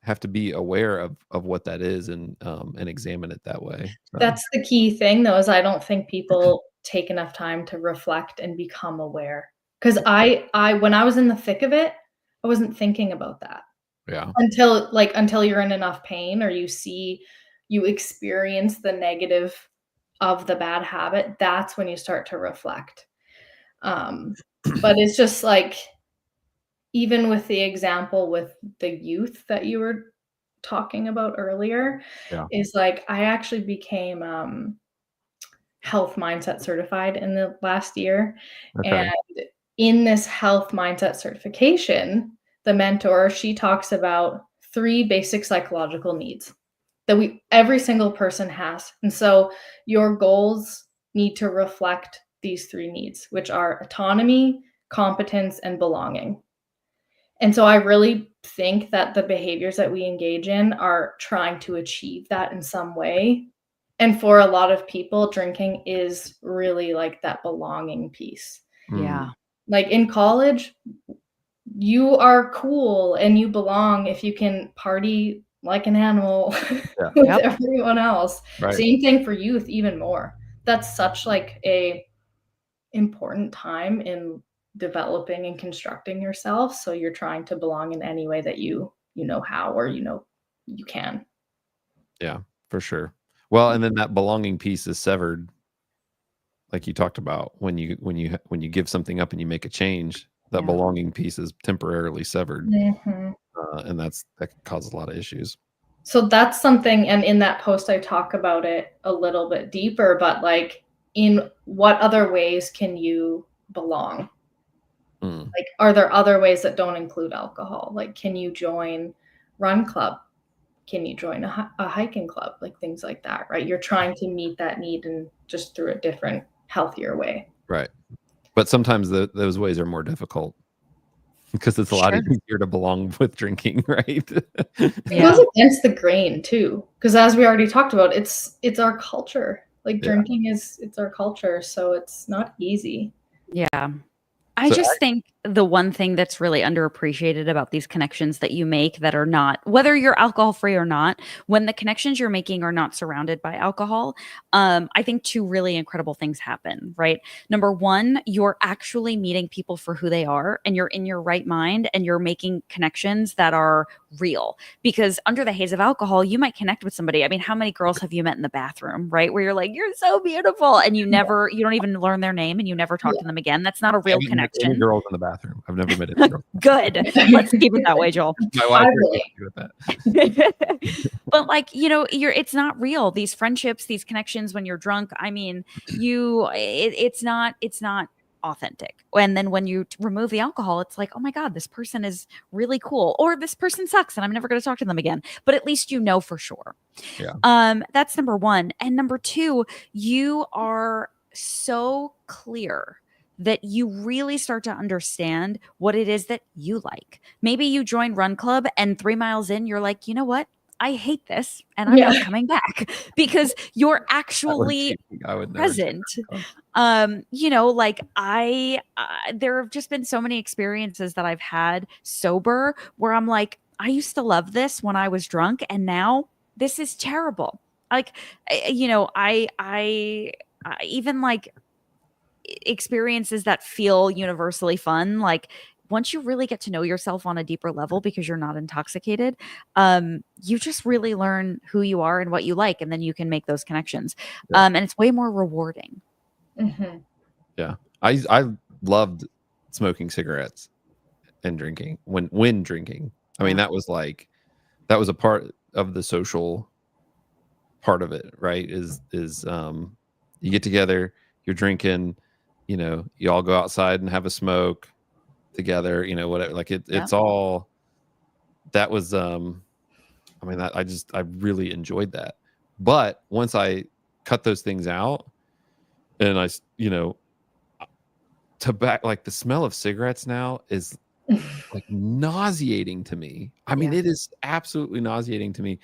have to be aware of what that is and examine it that way. So. That's the key thing, though, is I don't think people take enough time to reflect and become aware. Because I when I was in the thick of it, I wasn't thinking about that. Yeah. Until you're in enough pain or you experience the negative of the bad habit, that's when you start to reflect. But it's just like, even with the example with the youth that you were talking about earlier, is like I actually became health mindset certified in the last year. And in this health mindset certification, the mentor, she talks about 3 basic psychological needs that every single person has. And so your goals need to reflect these 3 needs, which are autonomy, competence, and belonging. And so I really think that the behaviors that we engage in are trying to achieve that in some way. And for a lot of people, drinking is really like that belonging piece. Yeah. Like in college, you are cool and you belong if you can party like an animal with everyone else. Same thing for youth, even more. That's such like a important time in developing and constructing yourself. So you're trying to belong in any way that you know how, or you know you can. Yeah, for sure. Well, and then that belonging piece is severed, like you talked about, when you give something up and you make a change, that belonging piece is temporarily severed, and that can cause a lot of issues. So that's something, and in that post I talk about it a little bit deeper, but like, in what other ways can you belong? Like, are there other ways that don't include alcohol? Like, can you join run club? Can you join a hiking club? Like things like that, right? You're trying to meet that need and just through a different, healthier way. Right. But sometimes those ways are more difficult because it's a lot easier to belong with drinking, right? It goes against the grain too, because as we already talked about, it's our culture. Like drinking it's our culture, so it's not easy. Yeah. I just think the one thing that's really underappreciated about these connections that you make that are not, whether you're alcohol free or not, when the connections you're making are not surrounded by alcohol, I think two really incredible things happen, right? Number one, you're actually meeting people for who they are, and you're in your right mind, and you're making connections that are real. Because under the haze of alcohol, you might connect with somebody. I mean, how many girls have you met in the bathroom, right? Where you're like, you're so beautiful, and you don't even learn their name, and you never talk to them again. That's not a real connection. Any girls in the bathroom. I've never met any girls. Good. Let's keep it that way, Joel. My wife would agree with that. But like, it's not real. These friendships, these connections when you're drunk, I mean, it's not authentic. And then when you remove the alcohol, it's like, oh my God, this person is really cool, or this person sucks and I'm never going to talk to them again. But at least you know for sure. Yeah. That's number one. And number two, you are so clear that you really start to understand what it is that you like. Maybe you join Run Club and 3 miles in, you're like, you know what? I hate this and I'm not coming back, because you're actually present. Like there have just been so many experiences that I've had sober where I'm like, I used to love this when I was drunk, and now this is terrible. Like, I even like experiences that feel universally fun, like once you really get to know yourself on a deeper level because you're not intoxicated, you just really learn who you are and what you like, and then you can make those connections. And it's way more rewarding. Mm-hmm. Yeah. I loved smoking cigarettes and drinking when drinking. I mean, that was a part of the social part of it, right? Is you get together, you're drinking, you all go outside and have a smoke together, whatever. Like it's all that was I mean, I really enjoyed that. But once I cut those things out, and I tobacco, like the smell of cigarettes now is like nauseating to me. I mean, it is absolutely nauseating to me.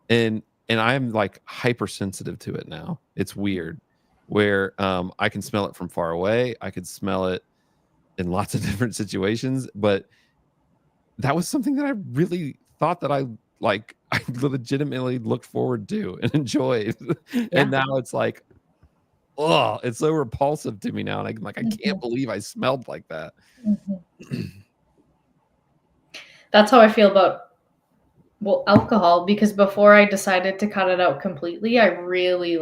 And I'm like hypersensitive to it now. It's weird where I can smell it from far away. I could smell it in lots of different situations, but that was something that I really thought that I legitimately looked forward to and enjoyed. And now it's like, oh, it's so repulsive to me now. And I'm like, I can't believe I smelled like that. That's how I feel about alcohol, because before I decided to cut it out completely, I really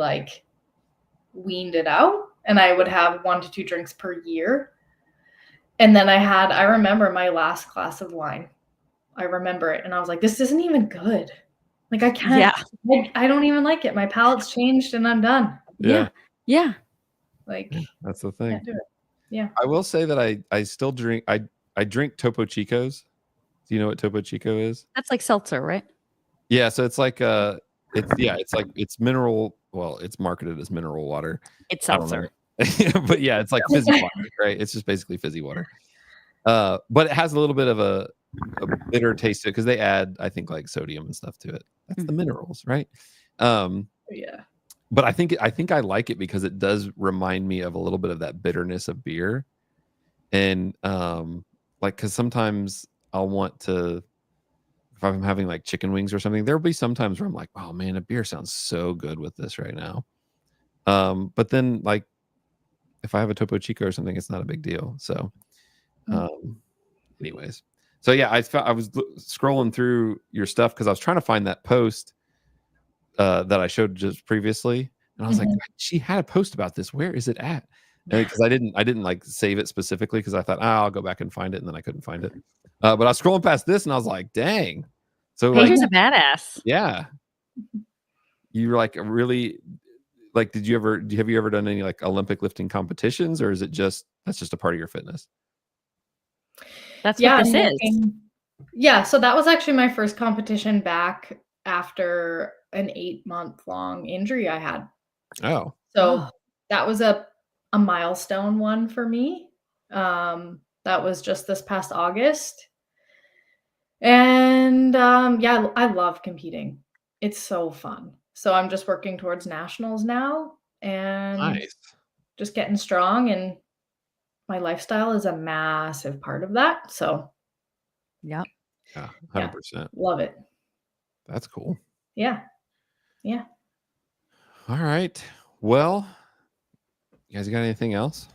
weaned it out, and I would have 1 to 2 drinks per year. And then I remember my last glass of wine. I remember it, and I was like, this isn't even good. Like, I can't. I don't even like it. My palate's changed, and I'm done. Yeah. Like, that's the thing. Can't do it. Yeah. I will say that I still drink. I drink Topo Chicos. Do you know what Topo Chico is? That's like seltzer, right? Yeah. So it's like it's mineral. Well, it's marketed as mineral water. It's seltzer. But yeah, it's like fizzy water, right? It's just basically fizzy water. But it has a little bit of a bitter taste to it because they add, I think, like sodium and stuff to it. That's the minerals, right? Yeah. But I think I like it because it does remind me of a little bit of that bitterness of beer. And because sometimes I'll want to, if I'm having like chicken wings or something, there'll be some times where I'm like, oh man, a beer sounds so good with this right now. But then like if I have a Topo Chico or something, it's not a big deal. So anyways, so yeah, I was scrolling through your stuff because I was trying to find that post that I showed just previously, and I was like, she had a post about this. Where is it at? Because I didn't like save it specifically because I thought, I'll go back and find it, and then I couldn't find it. But I was scrolling past this, and I was like, dang. So Paige is a badass. Yeah, you were like really like. Have you ever done any like Olympic lifting competitions, or is it that's just a part of your fitness? That's what this is. Yeah, so that was actually my first competition back after an 8-month-long injury I had. Oh. So that was a milestone one for me. That was just this past August. And yeah, I love competing. It's so fun. So I'm just working towards nationals now and Nice. just getting strong and my lifestyle is a massive part of that. So Yep. Yeah, yeah, 100%. love it. That's cool. Yeah. Yeah. All right. Well, you guys got anything else?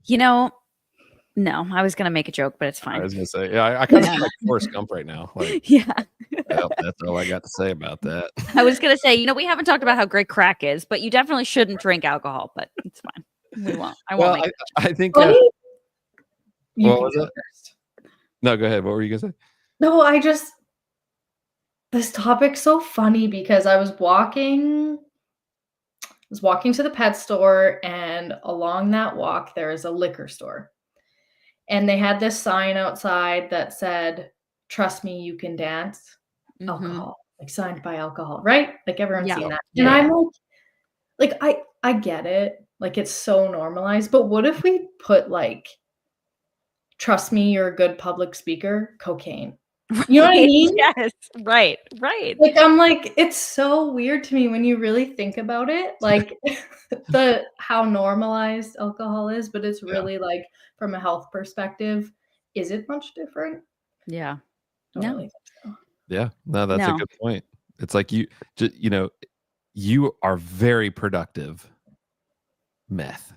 You know, no, I was gonna make a joke, but it's I fine. was gonna say, yeah, I kind of Yeah. feel like Forrest Gump right now. Like, Yeah. well, that's all I got to say about that. I was gonna say, we haven't talked about how great crack is, but you definitely shouldn't drink alcohol, but it's fine. We won't. I won't Well, make it. I think. Funny? You What can was go it? first. No, go ahead. What were you gonna say? No, this topic's so funny because I was walking to the pet store, and along that walk there is a liquor store. And they had this sign outside that said, "Trust me, you can dance." Mhm. Alcohol, like signed by alcohol, right? Like everyone's Yeah. seen that. Yeah, And yeah. I'm like I get it. Like it's so normalized, but what if we put like, "Trust me, you're a good public speaker," cocaine. You know what I Right. mean? Yes. Right. Right. Like, I'm like, it's so weird to me when you really think about it, like, how normalized alcohol is, but it's Yeah. really, like, from a health perspective, is it much different? Yeah. Don't No. really think so. Yeah. No, that's a No. good point. It's like you are very productive meth.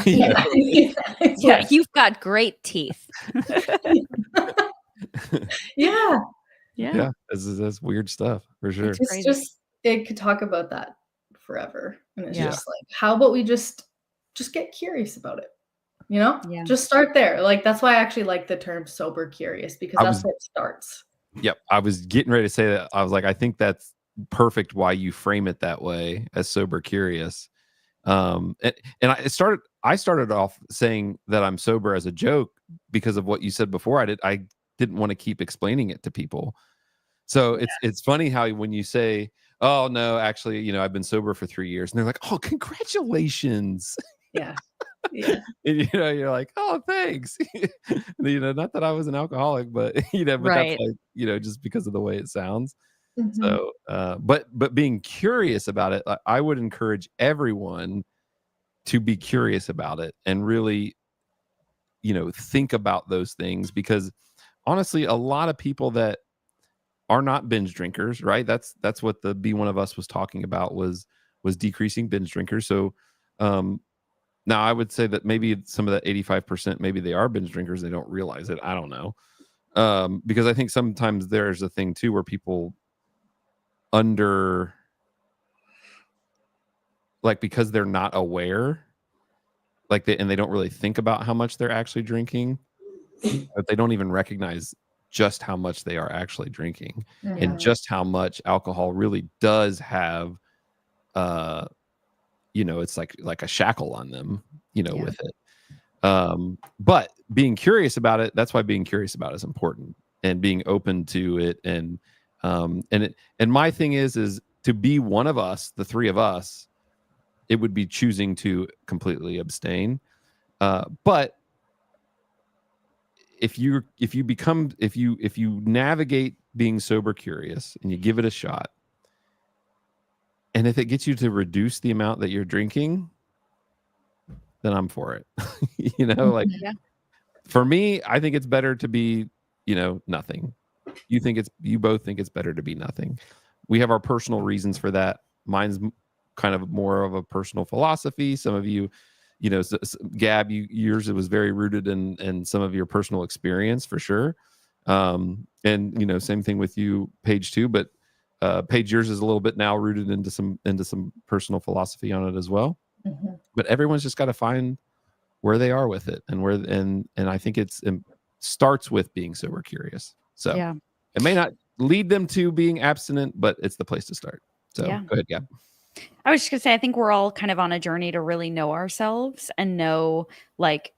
You know? Yeah. Yeah, Yes. you've got great teeth. Yeah. Yeah. Yeah, that's weird stuff for sure. It's It's crazy. just it could talk about that forever, and it's Yeah. just like, how about we just get curious about it, you know? Yeah. Just start there, like, that's why I actually like the term sober curious, because I that's was where it starts. Yep, I was getting ready to say that. I was like, I think that's perfect why you frame it that way as sober curious. And I started off saying that I'm sober as a joke because of what you said before. I didn't want to keep explaining it to people. So it's funny how when you say, "Oh no, actually, I've been sober for 3 years," and they're like, "Oh, congratulations." Yeah. Yeah. And you're like, "Oh, thanks." Not that I was an alcoholic, but but that's Right. like, just because of the way it sounds. Mhm. So, but being curious about it, I would encourage everyone to be curious about it and really, think about those things, because honestly, a lot of people that are not binge drinkers, right? That's what the Be One of Us was talking about, was decreasing binge drinkers. So, now I would say that maybe some of that 85%, maybe they are binge drinkers, they don't realize it. I don't know. Because I think sometimes there's a thing too where people under, like, because they're not aware, like they don't really think about how much they're actually drinking, but they don't even recognize just how much they are actually drinking, and Mhm. just how much alcohol really does have, uh it's like a shackle on them, Yeah. with it. But being curious about it, that's why being curious about it is important, and being open to it. And my thing is to be one of us, the three of us, it would be choosing to completely abstain. But if you navigate being sober curious and you give it a shot, and if it gets you to reduce the amount that you're drinking, then I'm for it. Like, Mhm. Yeah. for me, I think it's better to be, nothing. You both think it's better to be nothing. We have our personal reasons for that. Mine's kind of more of a personal philosophy. Some of you, Gab, yours, it was very rooted in some of your personal experience for sure. And same thing with you, Paige, too. But Paige, yours is a little bit now rooted into some personal philosophy on it as well. Mhm. But everyone's just got to find where they are with it, and I think it starts with being sober curious. So Yeah. it may not lead them to being abstinent, but it's the place to start. So Yeah. go ahead, Gab. I was just gonna say, I think we're all kind of on a journey to really know ourselves and know like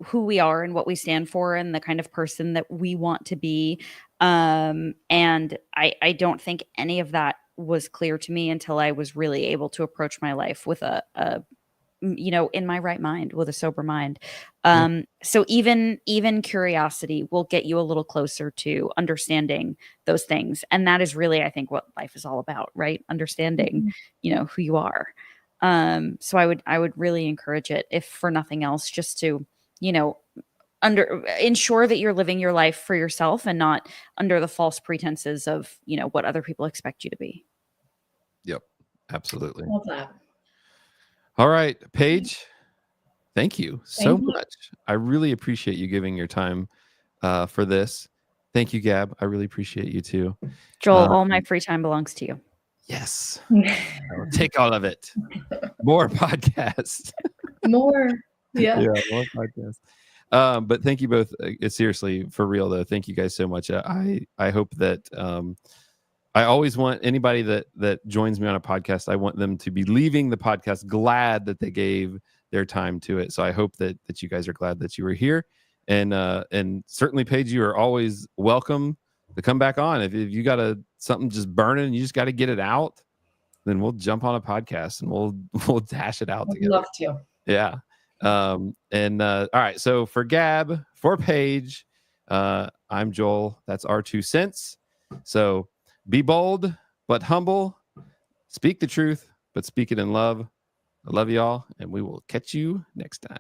who we are and what we stand for and the kind of person that we want to be. And I don't think any of that was clear to me until I was really able to approach my life with in my right mind, with a sober mind. Yeah. So even curiosity will get you a little closer to understanding those things, and that is really, I think, what life is all about, right? Understanding, Mhm. who you are. So I would really encourage it, if for nothing else, just to, ensure that you're living your life for yourself and not under the false pretenses of, what other people expect you to be. Yep. Absolutely. Love that. All right, Paige. Thank you so Thank you. much. I really appreciate you giving your time for this. Thank you, Gab. I really appreciate you too. Joel, all my free time belongs to you. Yes. I will take all of it. More podcasts. More. Yeah. More podcasts. But thank you both. Seriously, for real though. Thank you guys so much. I hope that I always want anybody that joins me on a podcast, I want them to be leaving the podcast glad that they gave their time to it. So I hope that you guys are glad that you were here. And certainly, Paige, you are always welcome to come back on. If you got something just burning and you just got to get it out, then we'll jump on a podcast and we'll dash it out together. I'd love to. Yeah. All right. So for Gab, for Paige, I'm Joel. That's our 2 cents. So be bold but humble. Speak the truth, but speak it in love. I love y'all, and we will catch you next time.